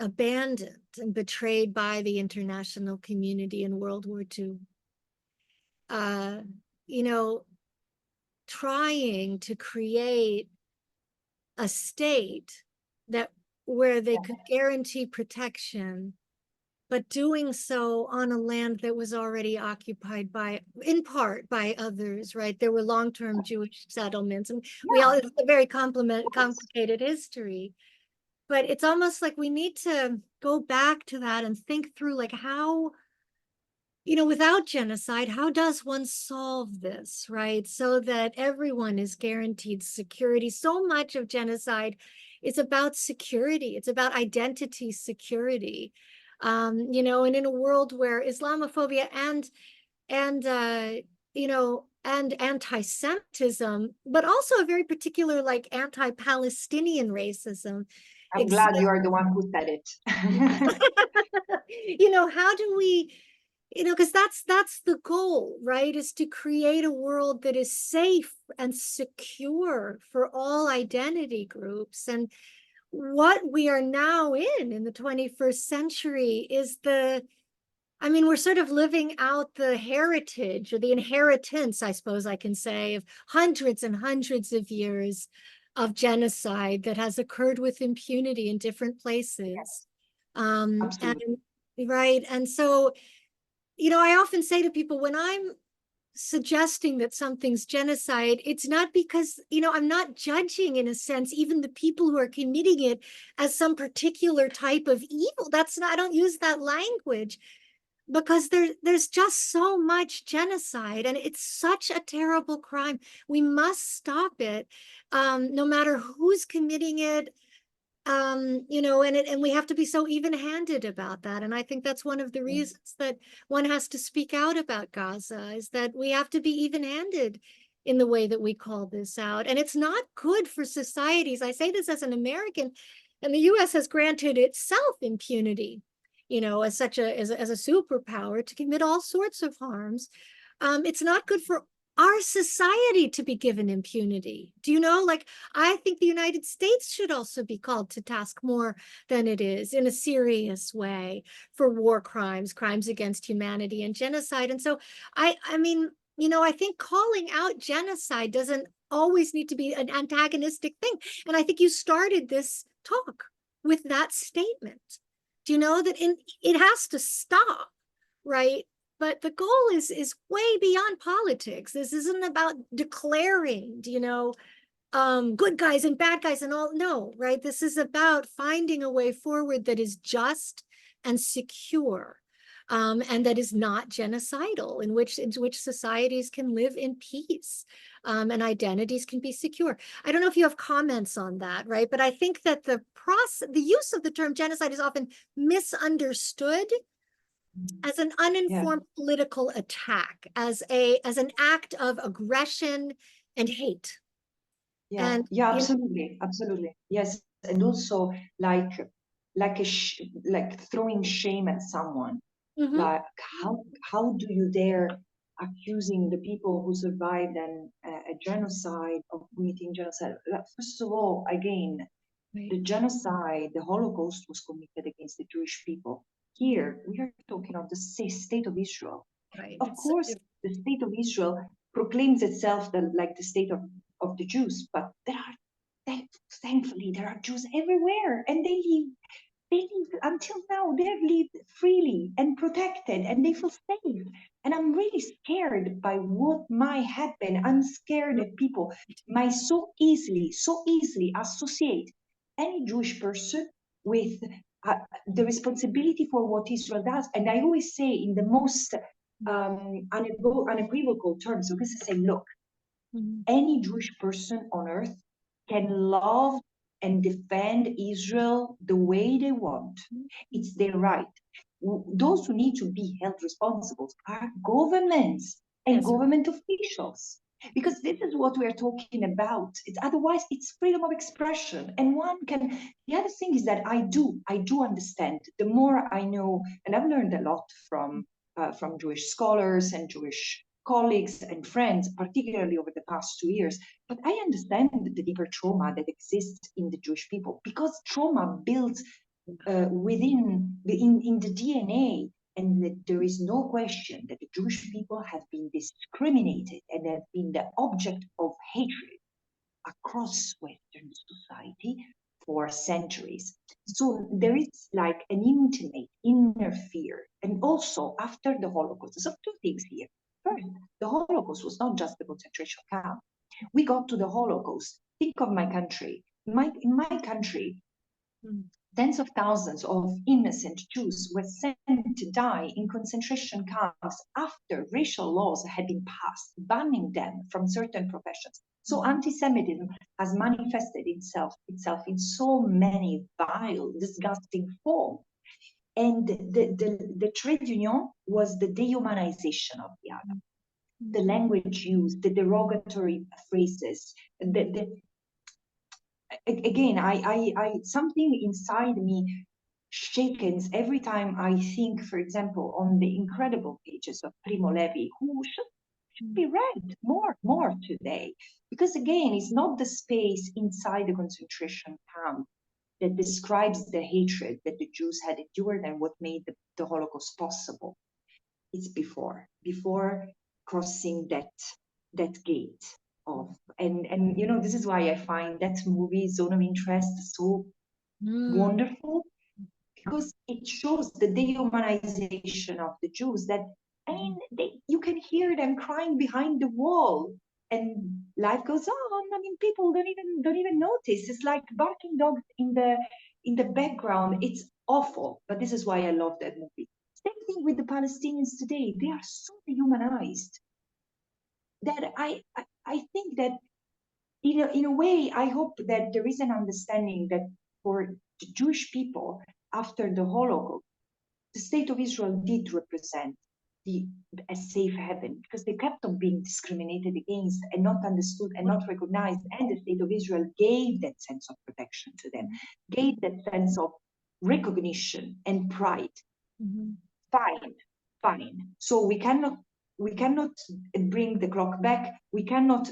abandoned and betrayed by the international community in World War II, trying to create a state where they could guarantee protection, but doing so on a land that was already occupied in part by others, right? There were long-term Jewish settlements, and it's a very complicated history. But it's almost like we need to go back to that and think through, like, how, without genocide, how does one solve this, right? So that everyone is guaranteed security. So much of genocide is about security. It's about identity security. And in a world where Islamophobia and anti-Semitism, but also a very particular, like, anti-Palestinian racism. I'm glad you are the one who said it. How do we, because that's the goal, right? Is to create a world that is safe and secure for all identity groups. And what we are now in the 21st century is we're sort of living out the heritage, or the inheritance, I suppose I can say, of hundreds and hundreds of years of genocide that has occurred with impunity in different places. And right. And so, I often say to people, when I'm suggesting that something's genocide, it's not because, I'm not judging, in a sense, even the people who are committing it as some particular type of evil. That's not, I don't use that language, because there's just so much genocide, and it's such a terrible crime. We must stop it, no matter who's committing it. And we have to be so even-handed about that. And I think that's one of the reasons that one has to speak out about Gaza, is that we have to be even-handed in the way that we call this out. And it's not good for societies. I say this as an American, and the US has granted itself impunity, as such as a superpower, to commit all sorts of harms. It's not good for our society to be given impunity. Do you know, like, I think the United States should also be called to task more than it is, in a serious way, for war crimes, crimes against humanity, and genocide. And so I mean, I think calling out genocide doesn't always need to be an antagonistic thing. And I think you started this talk with that statement. Do you know that it has to stop, right? But the goal is way beyond politics. This isn't about declaring, good guys and bad guys and all. No, right? This is about finding a way forward that is just and secure, and that is not genocidal, in which societies can live in peace, and identities can be secure. I don't know if you have comments on that, right? But I think that the use of the term genocide is often misunderstood as an uninformed political attack, as an act of aggression and hate. Yeah, And yeah, absolutely, absolutely. Yes, and also like like throwing shame at someone. Like how do you dare accusing the people who survived a genocide of committing genocide? First of all, again, the genocide, the Holocaust was committed against the Jewish people. Here, we are talking of the state of Israel. Right. Of course, the state of Israel proclaims itself like the state of the Jews, but thankfully, there are Jews everywhere, and they live until now, they've lived freely and protected, and they feel safe. And I'm really scared by what might happen. I'm scared that people might so easily associate any Jewish person with the responsibility for what Israel does. And I always say, in the most unequivocal terms, because I say, look, any Jewish person on earth can love and defend Israel the way they want. It's their right. Those who need to be held responsible are governments and government officials, because this is what we're talking about. Otherwise, it's freedom of expression. And the other thing is that I do understand. The more I know, and I've learned a lot from Jewish scholars and Jewish colleagues and friends, particularly over the past 2 years. But I understand the deeper trauma that exists in the Jewish people, because trauma builds in the DNA, and that there is no question that the Jewish people have been discriminated and have been the object of hatred across Western society for centuries. So there is like an intimate inner fear. And also after the Holocaust, so two things here. First, the Holocaust was not just the concentration camp. We got to the Holocaust. Think of my country. In my country, tens of thousands of innocent Jews were sent to die in concentration camps after racial laws had been passed, banning them from certain professions. So anti-Semitism has manifested itself in so many vile, disgusting forms. And the trade union was the dehumanization of the other. The language used, the derogatory phrases, again, I something inside me shakens every time I think, for example, on the incredible pages of Primo Levi, who should be read more today. Because again, it's not the space inside the concentration camp that describes the hatred that the Jews had endured and what made the Holocaust possible. It's before crossing that gate of, and this is why I find that movie Zone of Interest so wonderful, because it shows the dehumanization of the Jews, that I mean, you can hear them crying behind the wall, and life goes on. I mean, people don't even notice. It's like barking dogs in the background. It's awful, but this is why I love that movie. Same thing with the Palestinians today. They are so dehumanized that I think that in a way, I hope that there is an understanding that for the Jewish people after the Holocaust, the state of Israel did represent a safe haven because they kept on being discriminated against and not understood and not recognized. And the state of Israel gave that sense of protection to them, gave that sense of recognition and pride. Mm-hmm. Fine. So we cannot bring the clock back. We cannot,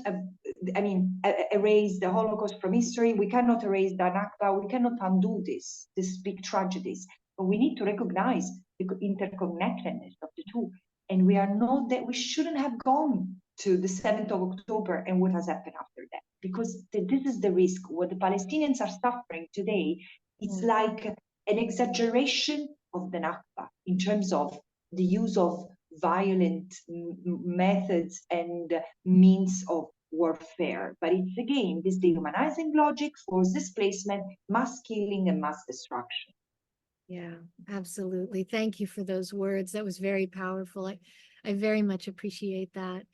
erase the Holocaust from history. We cannot erase the Nakba. We cannot undo these big tragedies. But we need to recognize the interconnectedness of the two. And we are not that we shouldn't have gone to the 7th of October and what has happened after that. Because this is the risk. What the Palestinians are suffering today, it's like an exaggeration of the Nakba in terms of the use of violent methods and means of warfare. But it's again this dehumanizing logic, forced displacement, mass killing, and mass destruction. Yeah, absolutely. Thank you for those words. That was very powerful. I very much appreciate that.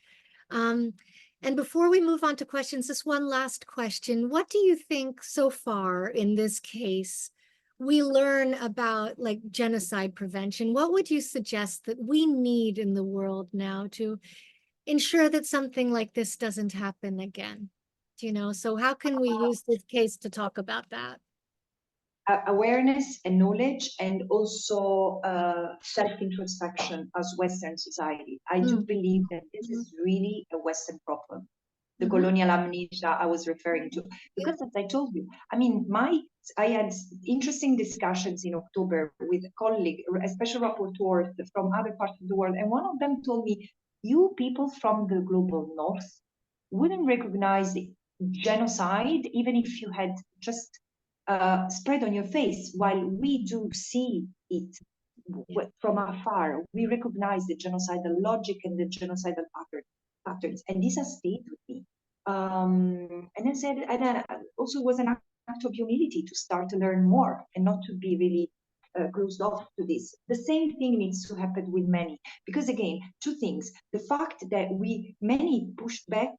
And before we move on to questions, just one last question. What do you think so far in this case we learn about like genocide prevention? What would you suggest that we need in the world now to ensure that something like this doesn't happen again? So how can we use this case to talk about that? Awareness and knowledge, and also self-introspection as Western society. I do believe that this is really a Western problem. The colonial amnesia I was referring to, because as I told you, I mean, I had interesting discussions in October with a colleague, a special rapporteur from other parts of the world, and one of them told me, you people from the global north wouldn't recognize genocide even if you had just spread on your face, while we do see it from afar. We recognize the genocidal logic and the genocidal patterns, and this has stayed with me. And I said, and then also was an act of humility to start to learn more and not to be really closed off to this. The same thing needs to happen with many, because again, two things: the fact that many pushed back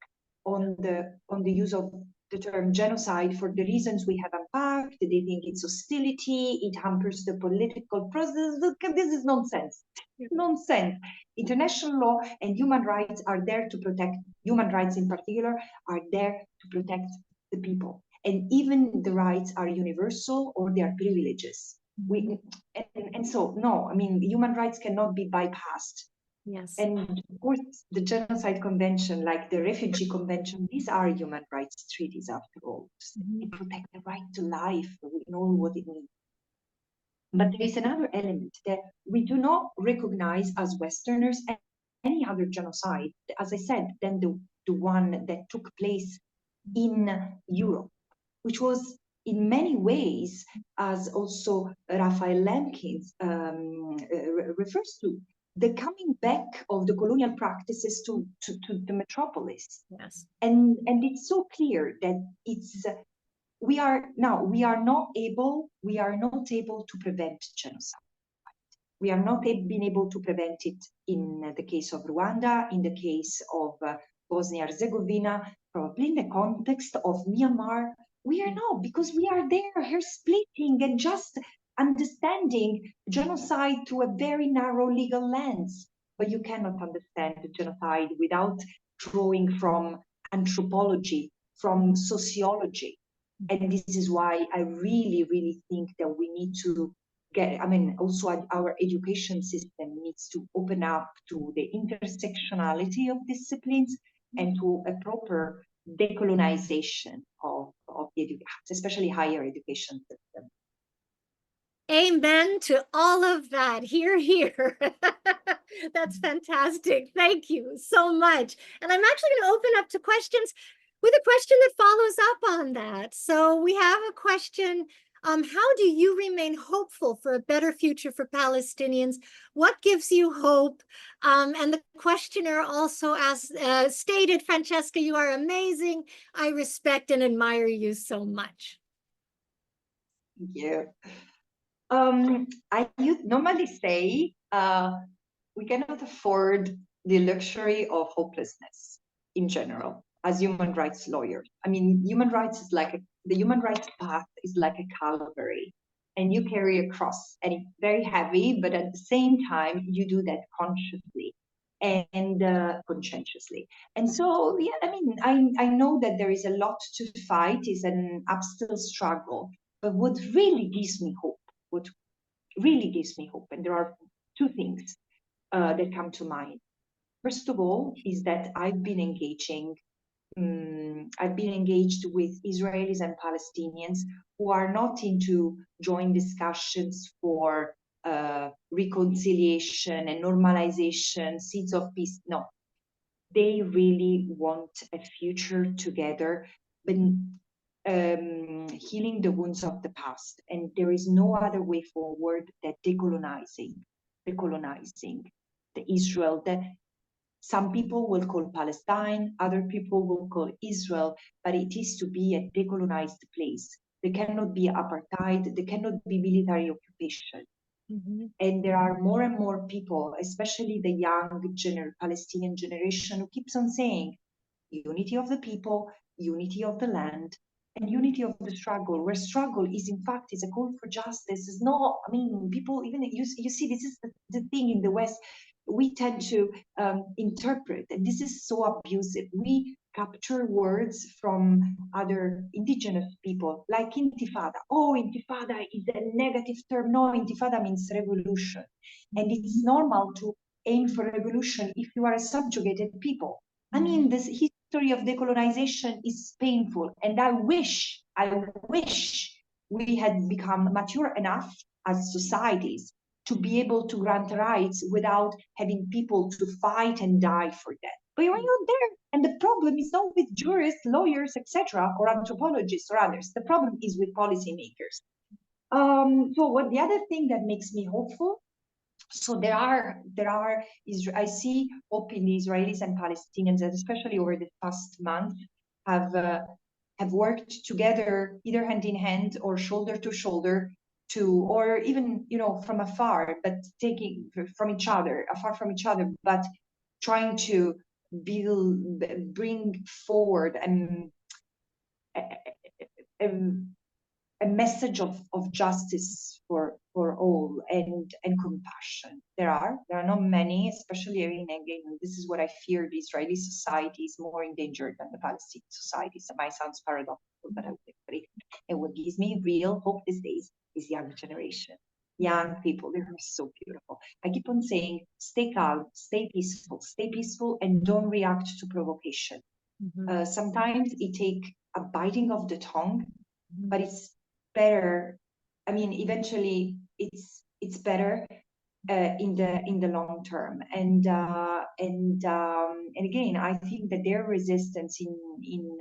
on the use of the term genocide for the reasons we have unpacked. They think it's hostility, it hampers the political process. This is nonsense. Nonsense. International law and human rights are there to protect, human rights in particular, are there to protect the people. And even the rights are universal or they are privileges. And so, no, I mean, human rights cannot be bypassed. Yes. And of course, the Genocide Convention, like the Refugee Convention, these are human rights treaties after all. They protect the right to life. We know what it means. But there is another element that we do not recognize as Westerners any other genocide, as I said, than the one that took place in Europe, which was in many ways, as also Raphael Lemkins refers to, the coming back of the colonial practices to the metropolis. Yes. And it's so clear that we are not able to prevent genocide. We are not being able to prevent it in the case of Rwanda, in the case of Bosnia-Herzegovina, probably in the context of Myanmar. We are not, because we are there, hair splitting and just understanding genocide through a very narrow legal lens. But you cannot understand genocide without drawing from anthropology, from sociology. And this is why I really, really think that we need to also our education system needs to open up to the intersectionality of disciplines and to a proper decolonization of the education, especially higher education system. Amen to all of that. Hear, hear. That's fantastic. Thank you so much. And I'm actually going to open up to questions with a question that follows up on that. So we have a question how do you remain hopeful for a better future for Palestinians? What gives you hope? And the questioner also asked, stated, Francesca, you are amazing. I respect and admire you so much. Thank you. I normally say we cannot afford the luxury of hopelessness in general as human rights lawyers. I mean, human rights is like the human rights path is like a Calvary, and you carry a cross, and it's very heavy, but at the same time, you do that consciously and conscientiously. And so, yeah, I mean, I know that there is a lot to fight, is an uphill struggle, but what really gives me hope, what really gives me hope, and there are two things that come to mind. First of all, is that I've been engaged with Israelis and Palestinians who are not into joint discussions for reconciliation and normalization, seeds of peace. No, they really want a future together, but healing the wounds of the past. And there is no other way forward than decolonizing the Israel that some people will call Palestine, other people will call Israel, but it is to be a decolonized place. There cannot be apartheid, there cannot be military occupation. Mm-hmm. And there are more and more people, especially the young Palestinian generation, who keeps on saying unity of the people, unity of the land, and unity of the struggle, where struggle is in fact is a call for justice. Is not, I mean, people, even you see, this is the thing in the West, we tend to interpret, and this is so abusive. We capture words from other indigenous people, like intifada. Oh, intifada is a negative term. No, intifada means revolution. And it's normal to aim for revolution if you are a subjugated people. I mean, this history of decolonization is painful, and I wish we had become mature enough as societies to be able to grant rights without having people to fight and die for that. But we're not there, and the problem is not with jurists, lawyers, etc., or anthropologists or others. The problem is with policymakers. So, what the other thing that makes me hopeful? So there are I see hope in the Israelis and Palestinians, and especially over the past month, have worked together, either hand in hand or shoulder to shoulder, or even from afar, but taking from each other, afar from each other, but trying to bring forward a message of justice for all and compassion. There are not many, especially again, this is what I fear, the Israeli society is more endangered than the Palestinian society. So it might sound paradoxical, but I would agree. And what gives me real hope these days is young generation. Young people, they're so beautiful. I keep on saying, stay calm, stay peaceful, and don't react to provocation. Mm-hmm. Sometimes it takes a biting of the tongue, mm-hmm. but it's better. I mean, eventually, it's better in the long term. And again, I think that their resistance in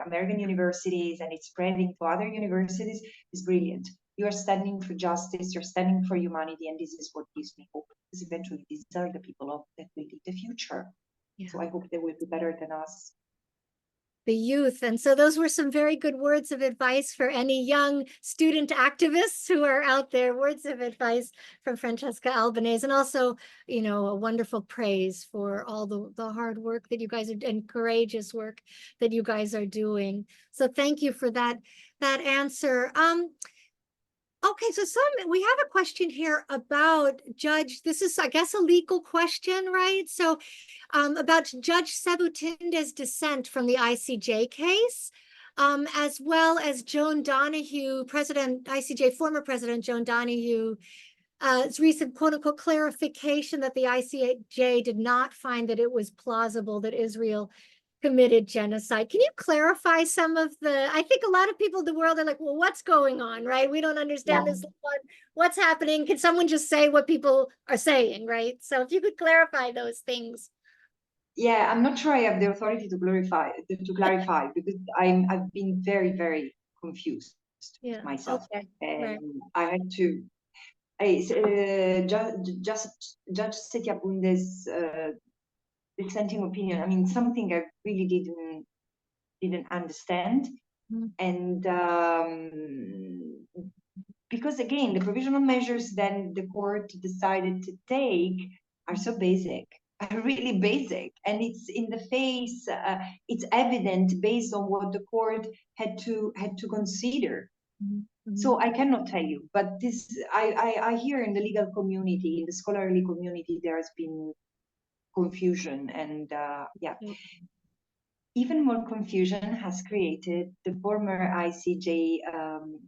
American universities, and it's spreading to other universities, is brilliant. You are standing for justice, you're standing for humanity, and this is what gives me hope, because eventually these are the people that will lead the future. Yeah. So I hope they will be better than us. The youth. And so those were some very good words of advice for any young student activists who are out there. Words of advice from Francesca Albanese, and also, a wonderful praise for all the hard work that you guys are, and courageous work that you guys are doing. So thank you for that answer. Okay, so we have a question here about Judge, this is, I guess, a legal question, right? So about Judge Sebutinde's dissent from the ICJ case, as well as Joan Donoghue, ICJ former President Joan Donoghue, recent quote-unquote clarification that the ICJ did not find that it was plausible that Israel committed genocide. Can you clarify some of I think a lot of people in the world are like, well, what's going on, right? We don't understand this. What's happening? Can someone just say what people are saying, right? So if you could clarify those things. Yeah, I'm not sure I have the authority to clarify because I've been very, very confused. Yeah. myself. Okay. And Right. I had to, Judge Setiabunde's dissenting opinion, I mean, something I really didn't understand. Mm. And because again, the provisional measures then the court decided to take are so basic, are really basic, and it's in the face, it's evident based on what the court had to consider. Mm-hmm. So I cannot tell you, but this I hear in the legal community, in the scholarly community, there has been confusion, and yeah. Yeah. Even more confusion has created the former ICJ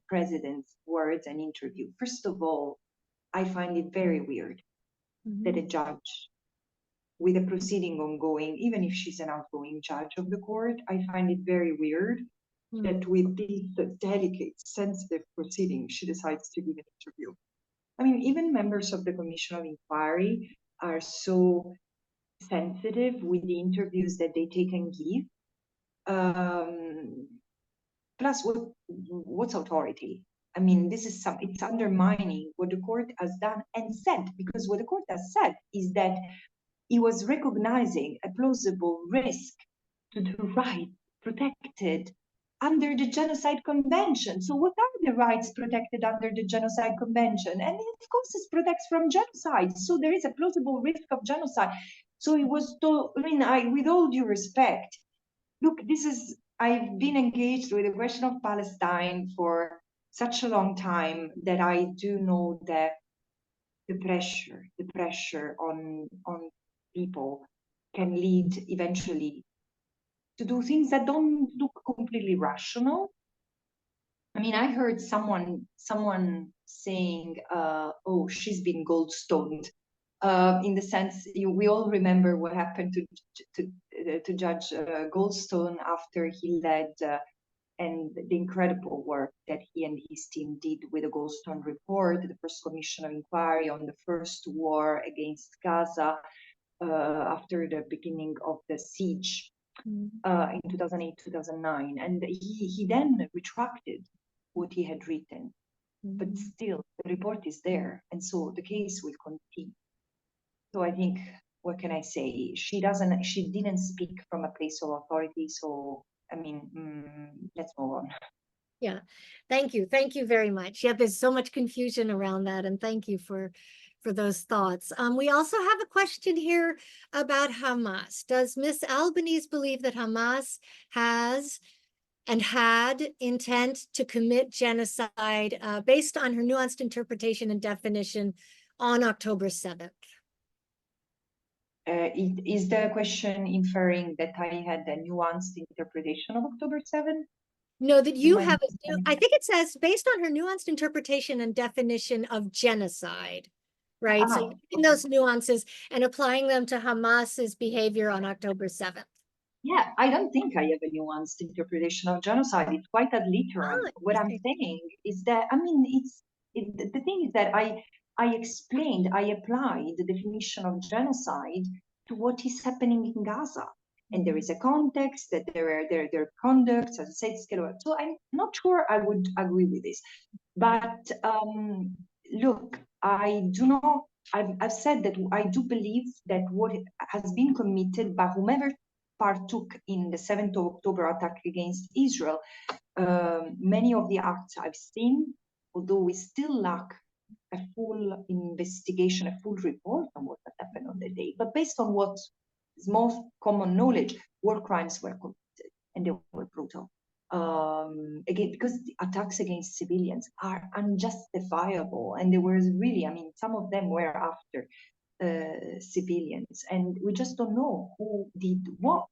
president's words and interview. First of all, I find it very weird that a Mm-hmm. judge with a proceeding ongoing, even if she's an outgoing judge of the court, I find it very weird that with this delicate, sensitive proceeding, she decides to give an interview. I mean, even members of the Commission of Inquiry are so sensitive with the interviews that they take and give. Plus, what's authority? I mean, this is it's undermining what the court has done and said, because what the court has said is that it was recognizing a plausible risk to the right protected under the Genocide Convention. So what are the rights protected under the Genocide Convention? And of course it protects from genocide. So there is a plausible risk of genocide. So it was, I mean, with all due respect, look, I've been engaged with the question of Palestine for such a long time that I do know that the pressure on people can lead eventually to do things that don't look completely rational. I mean, I heard someone saying, "Oh, she's been gold-stoned," in the sense we all remember what happened to Judge Goldstone after he led and the incredible work that he and his team did with the Goldstone report, the first commission of inquiry on the first war against Gaza after the beginning of the siege in 2008, 2009. And he then retracted what he had written, but still the report is there. And so the case will continue. So I think, what can I say? She didn't speak from a place of authority. So, I mean, let's move on. Yeah, thank you. Thank you very much. Yeah, there's so much confusion around that, and thank you for those thoughts. We also have a question here about Hamas. Does Ms. Albanese believe that Hamas has and had intent to commit genocide based on her nuanced interpretation and definition on October 7th? Is the question inferring that I had a nuanced interpretation of October 7th? No, that you have, I think it says based on her nuanced interpretation and definition of genocide, right? So in those nuances and applying them to Hamas's behavior on October 7th. Yeah, I don't think I have a nuanced interpretation of genocide. It's quite ad literam. What I'm saying is that, I mean, the thing is that I explained, I applied the definition of genocide to what is happening in Gaza. And there is a context that there are conducts, as I said, so I'm not sure I would agree with this. But look, I do not, I've said that I do believe that what has been committed by whomever partook in the 7th of October attack against Israel, many of the acts I've seen, although we still lack a full investigation, a full report on what happened on the day, but based on what is most common knowledge, war crimes were committed and they were brutal. Again, because the attacks against civilians are unjustifiable, and there was really, I mean, some of them were after civilians, and we just don't know who did what.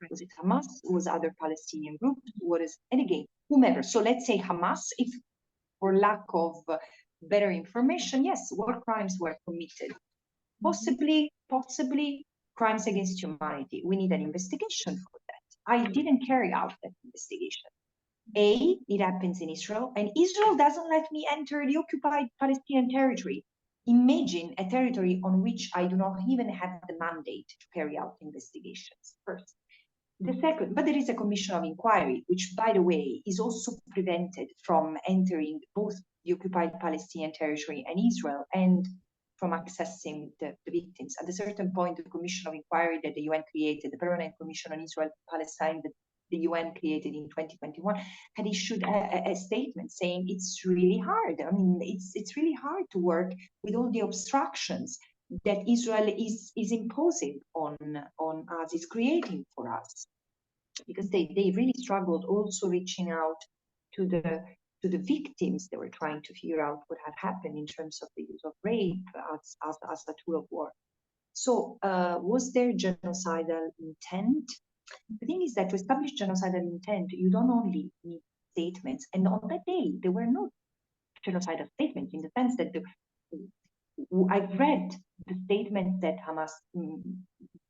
Was it Hamas? Was other Palestinian groups? What is, and again, whomever. So let's say Hamas, if for lack of better information, yes, war crimes were committed. Possibly crimes against humanity. We need an investigation for that. I didn't carry out that investigation. It happens in Israel, and Israel doesn't let me enter the occupied Palestinian territory. Imagine a territory on which I do not even have the mandate to carry out investigations first. The second, but there is a commission of inquiry, which, by the way, is also prevented from entering both the occupied Palestinian territory and Israel, and from accessing the victims. At a certain point, the commission of inquiry that the UN created, the Permanent Commission on Israel-Palestine, that the UN created in 2021, had issued a statement saying it's really hard. I mean, it's really hard to work with all the obstructions that Israel is imposing on us, is creating for us, because they really struggled also reaching out to the victims. They were trying to figure out what had happened in terms of the use of rape as a tool of war. So was there genocidal intent? The thing is that to establish genocidal intent, you don't only need statements, and on that day there were no genocidal statements, in the sense that I've read the statements that Hamas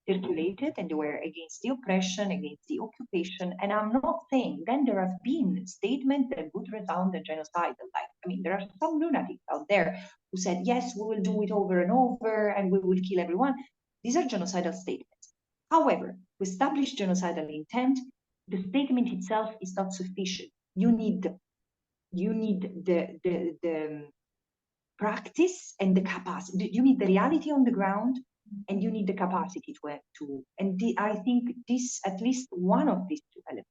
circulated, and they were against the oppression, against the occupation. And I'm not saying then there have been statements that would resound as genocidal. Like, I mean, there are some lunatics out there who said, yes, we will do it over and over and we will kill everyone. These are genocidal statements. However, to establish genocidal intent, the statement itself is not sufficient. You need the practice and the capacity. You need the reality on the ground, and you need the capacity to and I think this, at least one of these two elements,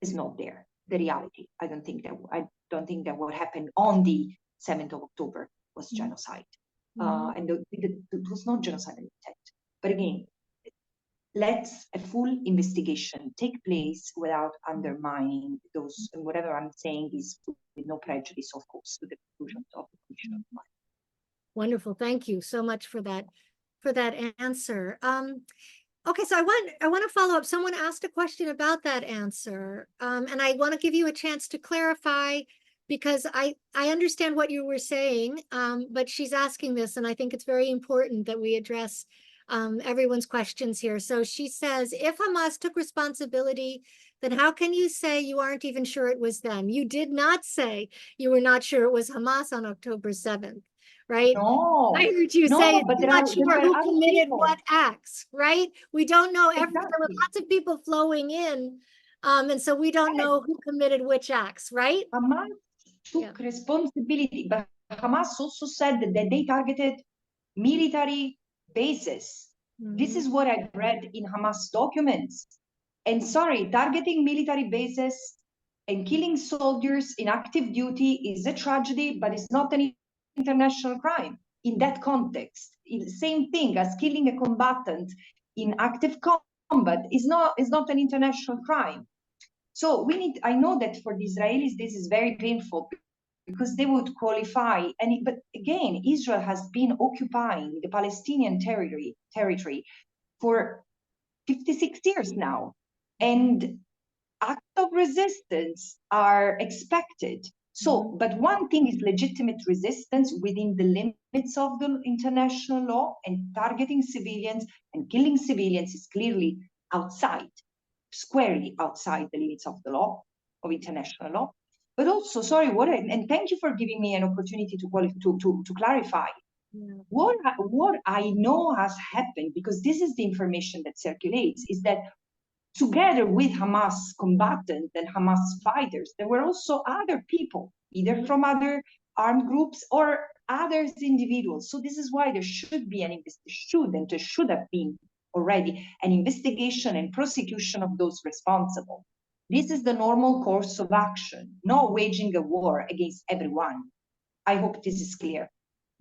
is not there. The reality. I don't think that what happened on the 7th of October was genocide, and it was not genocidal intent. But again, let a full investigation take place without undermining those. And whatever I'm saying is with no prejudice, of course, to the conclusions of the Commission. Wonderful. Thank you so much for that answer. Okay, so I want to follow up. Someone asked a question about that answer, and I want to give you a chance to clarify, because I understand what you were saying, but she's asking this, and I think it's very important that we address everyone's questions here. So she says, if Hamas took responsibility, then how can you say you aren't even sure it was them? You did not say you were not sure it was Hamas on October 7th, right? No, I heard you no, say but I'm not sure who committed what acts, right? We don't know there were lots of people flowing in, and so we don't know who committed which acts, right? Hamas took responsibility, but Hamas also said that they targeted military bases. This is what I've read in Hamas documents. And sorry, targeting military bases and killing soldiers in active duty is a tragedy, but it's not an international crime in that context. It's the same thing as killing a combatant in active combat is not an international crime. So I know that for the Israelis, this is very painful, because they would qualify. But again, Israel has been occupying the Palestinian territory for 56 years now. And acts of resistance are expected. So, but one thing is legitimate resistance within the limits of the international law, and targeting civilians and killing civilians is clearly outside, squarely outside the limits of the law, of international law. But also, sorry, and thank you for giving me an opportunity to clarify. What I know has happened, because this is the information that circulates, is that together with Hamas combatants and Hamas fighters, there were also other people, either from other armed groups or others individuals. So this is why there should be there should have been already an investigation and prosecution of those responsible. This is the normal course of action, not waging a war against everyone. I hope this is clear.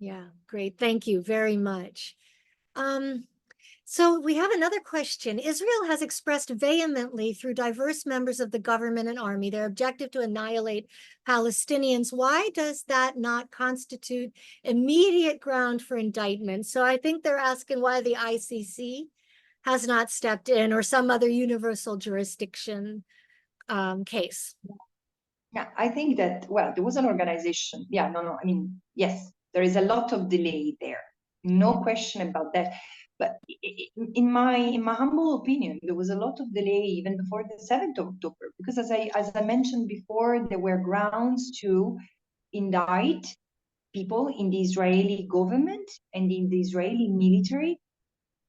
Yeah, great. Thank you very much. So we have another question. Israel has expressed vehemently through diverse members of the government and army their objective to annihilate Palestinians. Why does that not constitute immediate ground for indictment? So I think they're asking why the ICC has not stepped in, or some other universal jurisdiction case. Yeah, I think that, well, there was an organization. Yeah, no, I mean, yes, there is a lot of delay there. No question about that. But in my humble opinion, there was a lot of delay even before the 7th of October, because as I mentioned before, there were grounds to indict people in the Israeli government and in the Israeli military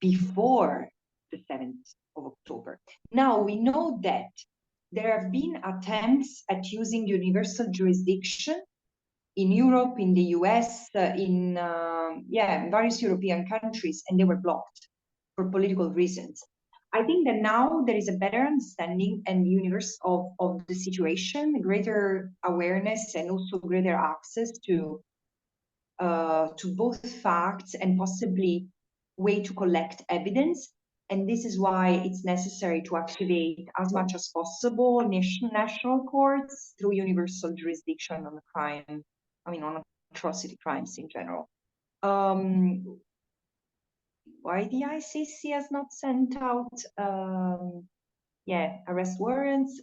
before the 7th of October. Now we know that there have been attempts at using universal jurisdiction in Europe, in the US, in various European countries, and they were blocked for political reasons. I think that now there is a better understanding and universe of the situation, greater awareness, and also greater access to both facts and possibly way to collect evidence. And this is why it's necessary to activate as much as possible national courts through universal jurisdiction on crime, on atrocity crimes in general. Why the ICC has not sent out arrest warrants?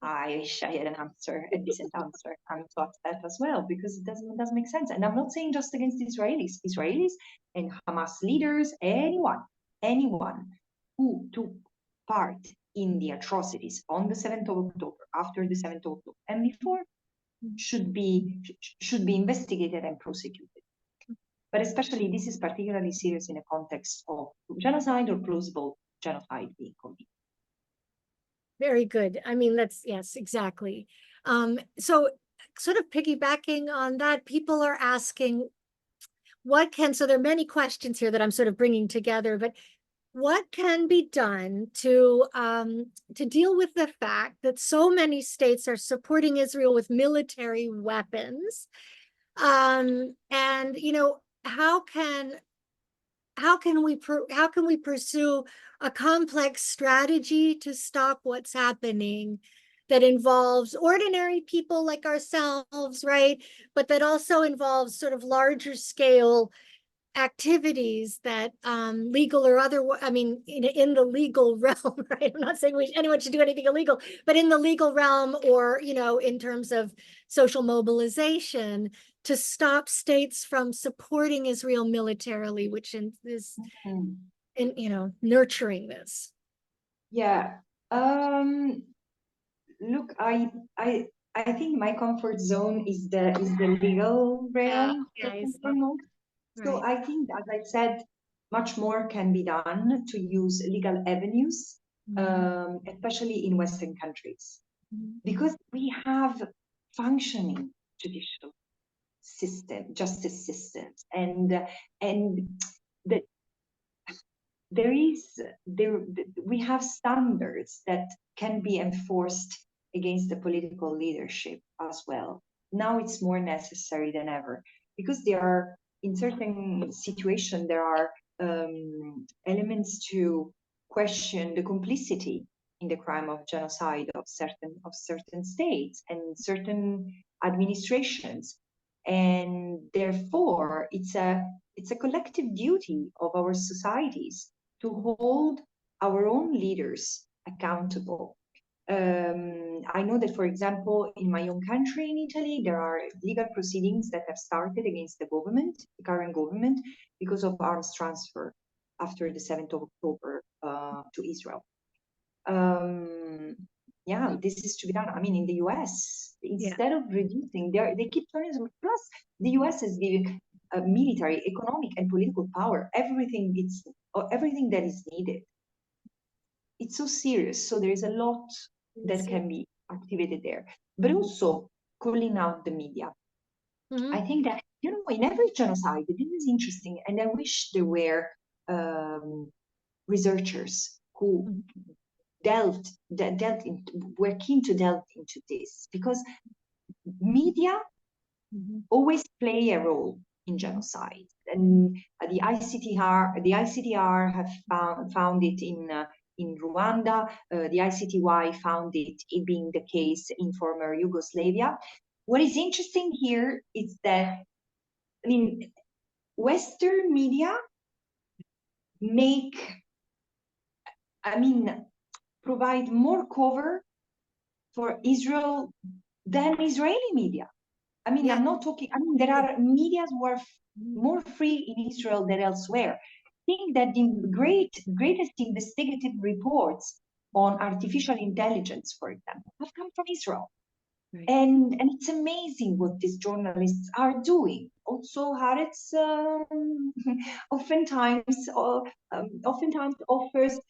I wish I had an answer, a decent answer. I'm so upset as well because it doesn't make sense. And I'm not saying just against Israelis and Hamas leaders, anyone who took part in the atrocities on the 7th of October, after the 7th of October, and before should be investigated and prosecuted. But especially this is particularly serious in a context of genocide or plausible genocide being committed. Very good. I mean, yes, exactly. So sort of piggybacking on that, people are asking so there are many questions here that I'm sort of bringing together, but what can be done to deal with the fact that so many states are supporting Israel with military weapons? And, how can we pursue a complex strategy to stop what's happening that involves ordinary people like ourselves, right? But that also involves sort of larger scale activities that legal or other, in the legal realm, right? I'm not saying anyone should do anything illegal, but in the legal realm, or in terms of social mobilization to stop states from supporting Israel militarily, which is nurturing this. Yeah. Look, I think my comfort zone is the legal realm. So I think, as I said, much more can be done to use legal avenues, especially in Western countries, because we have functioning judicial justice systems, and we have standards that can be enforced against the political leadership as well. Now it's more necessary than ever, because there are, in certain situations, there are elements to question the complicity in the crime of genocide of certain states and certain administrations. And therefore, it's a collective duty of our societies to hold our own leaders accountable. I know that, for example, in my own country, in Italy, there are legal proceedings that have started against the current government, because of arms transfer after the 7th of October to Israel. This is to be done. In the US, instead of reducing, they keep turning. Plus, the US is giving military, economic, and political power, everything that is needed. It's so serious. So there is a lot that can be activated there, but also calling out the media. I think that, in every genocide, this is interesting, and I wish there were researchers who were keen to delve into this, because media always play a role in genocide. And the ICTR have found it in Rwanda. The ICTY found it being the case in former Yugoslavia. What is interesting here is that, Western media provide more cover for Israel than Israeli media. I'm not talking, there are media who are more free in Israel than elsewhere. I think that the greatest investigative reports on artificial intelligence, for example, have come from Israel. Right. And it's amazing what these journalists are doing. Also, Haaretz oftentimes offers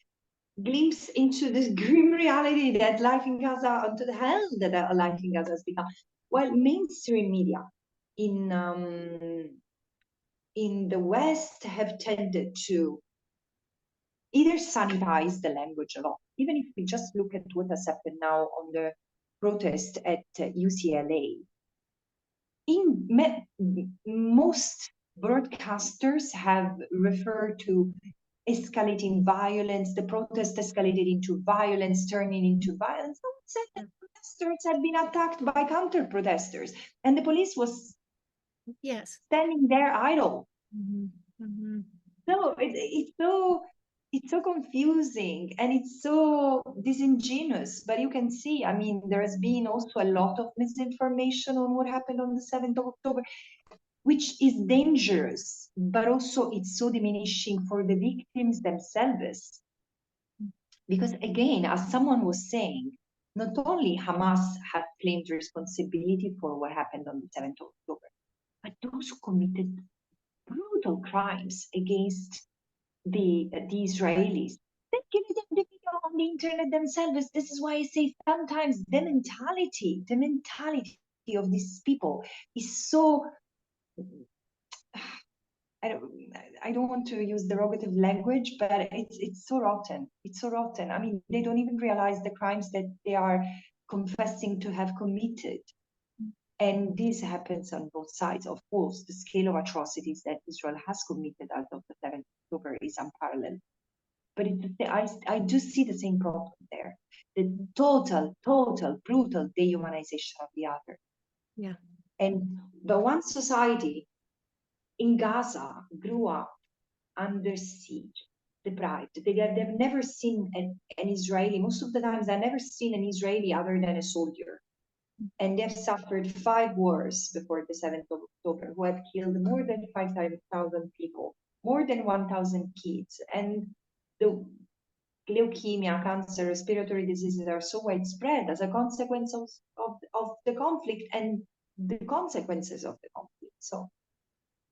glimpse into this grim reality that life in Gaza, into the hell that life in Gaza has become. While mainstream media in the West have tended to either sanitize the language a lot, even if we just look at what has happened now on the protest at UCLA. Most broadcasters have referred to escalating violence, the protest escalated into violence, turning into violence. No one said that protesters had been attacked by counter-protesters, and the police was standing there idle. No, it's so confusing and it's so disingenuous. But you can see, I mean, there has been also a lot of misinformation on what happened on the 7th of October, which is dangerous, but also it's so diminishing for the victims themselves. Because again, as someone was saying, not only Hamas had claimed responsibility for what happened on the 7th of October, but those who committed brutal crimes against the Israelis. They give them the video on the internet themselves. This is why I say sometimes the mentality of these people is so. I don't want to use derogative language, but it's so rotten. It's so rotten. I mean, they don't even realize the crimes that they are confessing to have committed. And this happens on both sides. Of course, the scale of atrocities that Israel has committed as of the 7th of October is unparalleled. But I do see the same problem there. The total, brutal dehumanization of the other. Yeah. And the one society in Gaza grew up under siege, deprived. They've never seen an Israeli, most of the times they've never seen an Israeli other than a soldier. And they've suffered 5 wars before the 7th of October, who have killed more than 5,000 people, more than 1,000 kids. And the leukemia, cancer, respiratory diseases are so widespread as a consequence of the conflict and the consequences of the conflict. So,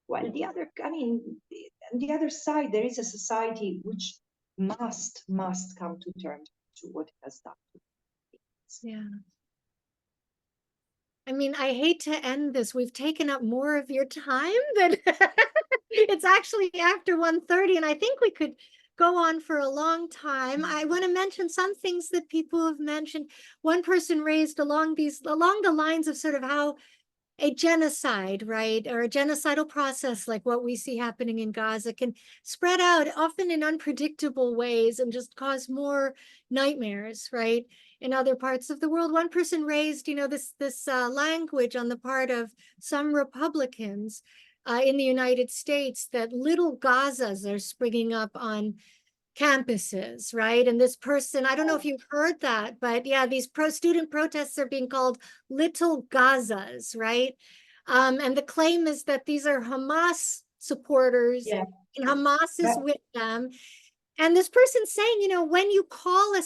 while the other, I mean, on the other side, there is a society which must come to terms to what it has done. Yeah. I mean, I hate to end this. We've taken up more of your time than it's actually after 1:30, and I think we could go on for a long time. I want to mention some things that people have mentioned. One person raised along the lines of sort of how a genocide, right, or a genocidal process like what we see happening in Gaza can spread out often in unpredictable ways and just cause more nightmares, right, in other parts of the world. One person raised, this language on the part of some Republicans in the United States that little Gazas are springing up on campuses, right? And this person, I don't know if you've heard that, but yeah, these student protests are being called Little Gazas, right? And the claim is that these are Hamas supporters, and Hamas is with them. And this person's saying, when you call a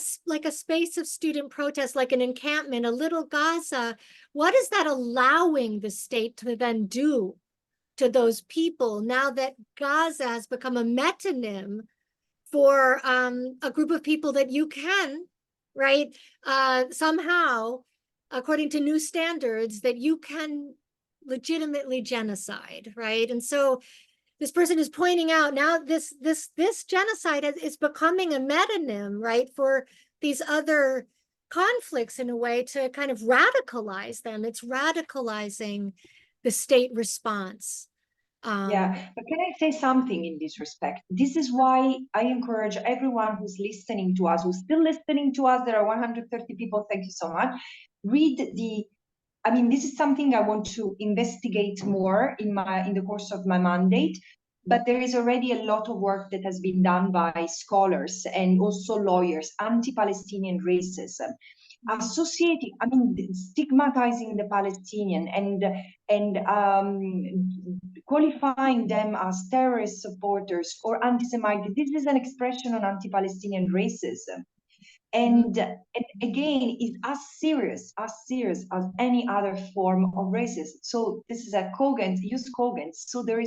space of student protest, like an encampment, a Little Gaza, what is that allowing the state to then do to those people now that Gaza has become a metonym for a group of people that you can, right, somehow, according to new standards, that you can legitimately genocide, right? And so this person is pointing out now this genocide is becoming a metonym, right, for these other conflicts in a way to kind of radicalize them. It's radicalizing the state response. Yeah, but can I say something in this respect? This is why I encourage everyone who's listening to us, who's still listening to us. There are 130 people. Thank you so much. This is something I want to investigate more in the course of my mandate. But there is already a lot of work that has been done by scholars and also lawyers, anti-Palestinian racism, stigmatizing the Palestinian and qualifying them as terrorist supporters or anti-Semitic. This is an expression on anti-Palestinian racism. And again, is as serious as any other form of racism. So this is a cogent, use cogent. So there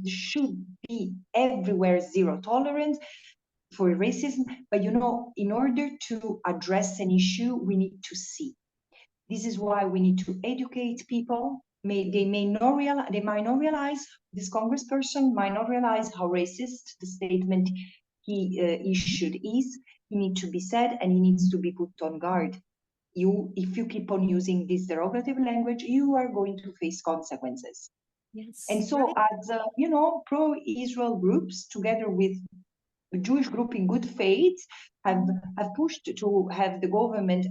should be everywhere zero tolerance for racism. But you know, in order to address an issue, we need to see. This is why we need to educate people. They might not realize, this congressperson might not realize how racist the statement he issued is. He needs to be said, and he needs to be put on guard. If you keep on using this derogative language, you are going to face consequences. Yes. And so, right. as you know, pro-Israel groups, together with the Jewish group in good faith, have pushed to have the government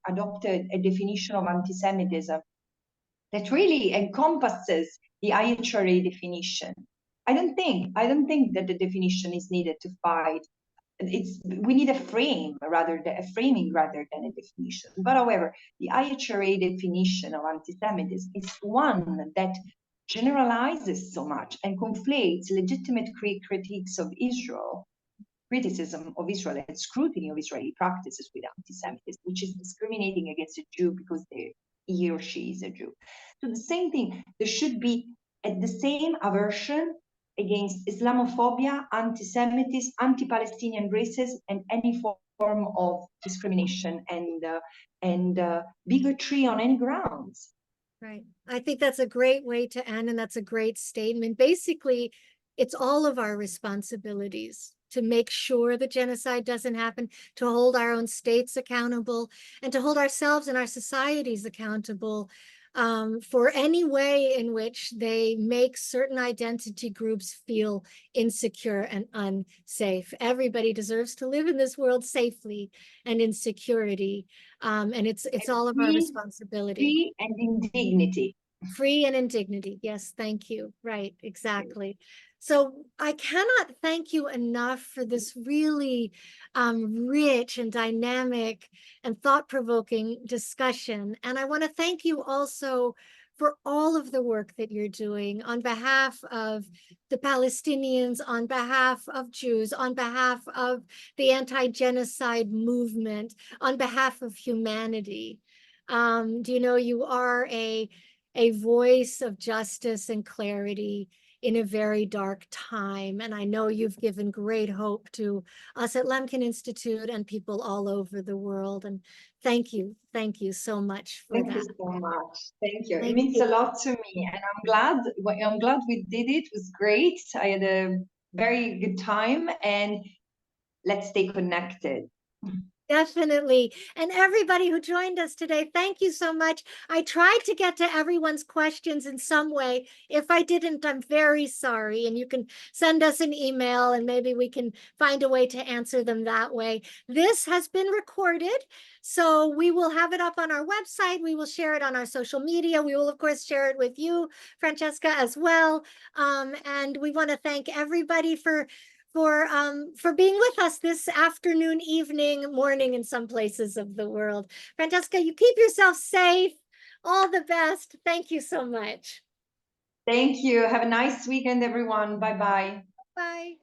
adopted a definition of anti-Semitism that really encompasses the IHRA definition. I don't think that the definition is needed to fight. We need a framing rather than a definition. But however, the IHRA definition of anti-Semitism is one that generalizes so much and conflates legitimate critiques of Israel, criticism of Israel and scrutiny of Israeli practices with anti-Semitism, which is discriminating against a Jew because he or she is a Jew. So the same thing, there should be the same aversion against Islamophobia, anti-Semitism, anti-Palestinian racism, and any form of discrimination and bigotry on any grounds. Right. I think that's a great way to end, and that's a great statement. Basically, it's all of our responsibilities to make sure that genocide doesn't happen, to hold our own states accountable, and to hold ourselves and our societies accountable for any way in which they make certain identity groups feel insecure and unsafe. Everybody deserves to live in this world safely and in security. And it's all of our responsibility. Free and in dignity. Free and in dignity. Yes, thank you. Right, exactly. So I cannot thank you enough for this really rich and dynamic and thought-provoking discussion. And I want to thank you also for all of the work that you're doing on behalf of the Palestinians, on behalf of Jews, on behalf of the anti-genocide movement, on behalf of humanity. Do you know you are a voice of justice and clarity in a very dark time. And I know you've given great hope to us at Lemkin Institute and people all over the world. And thank you so much for that. Thank you so much. Thank you. Thank It means you. a lot to me, and I'm glad we did it. It was great. I had a very good time, and let's stay connected. Definitely. And everybody who joined us today, thank you so much. I tried to get to everyone's questions in some way. If I didn't, I'm very sorry. And you can send us an email and maybe we can find a way to answer them that way. This has been recorded, so we will have it up on our website. We will share it on our social media. We will, of course, share it with you, Francesca, as well. And we want to thank everybody for being with us this afternoon, evening, morning in some places of the world. Francesca, you keep yourself safe. All the best. Thank you so much. Thank you. Have a nice weekend, everyone. Bye-bye. Bye.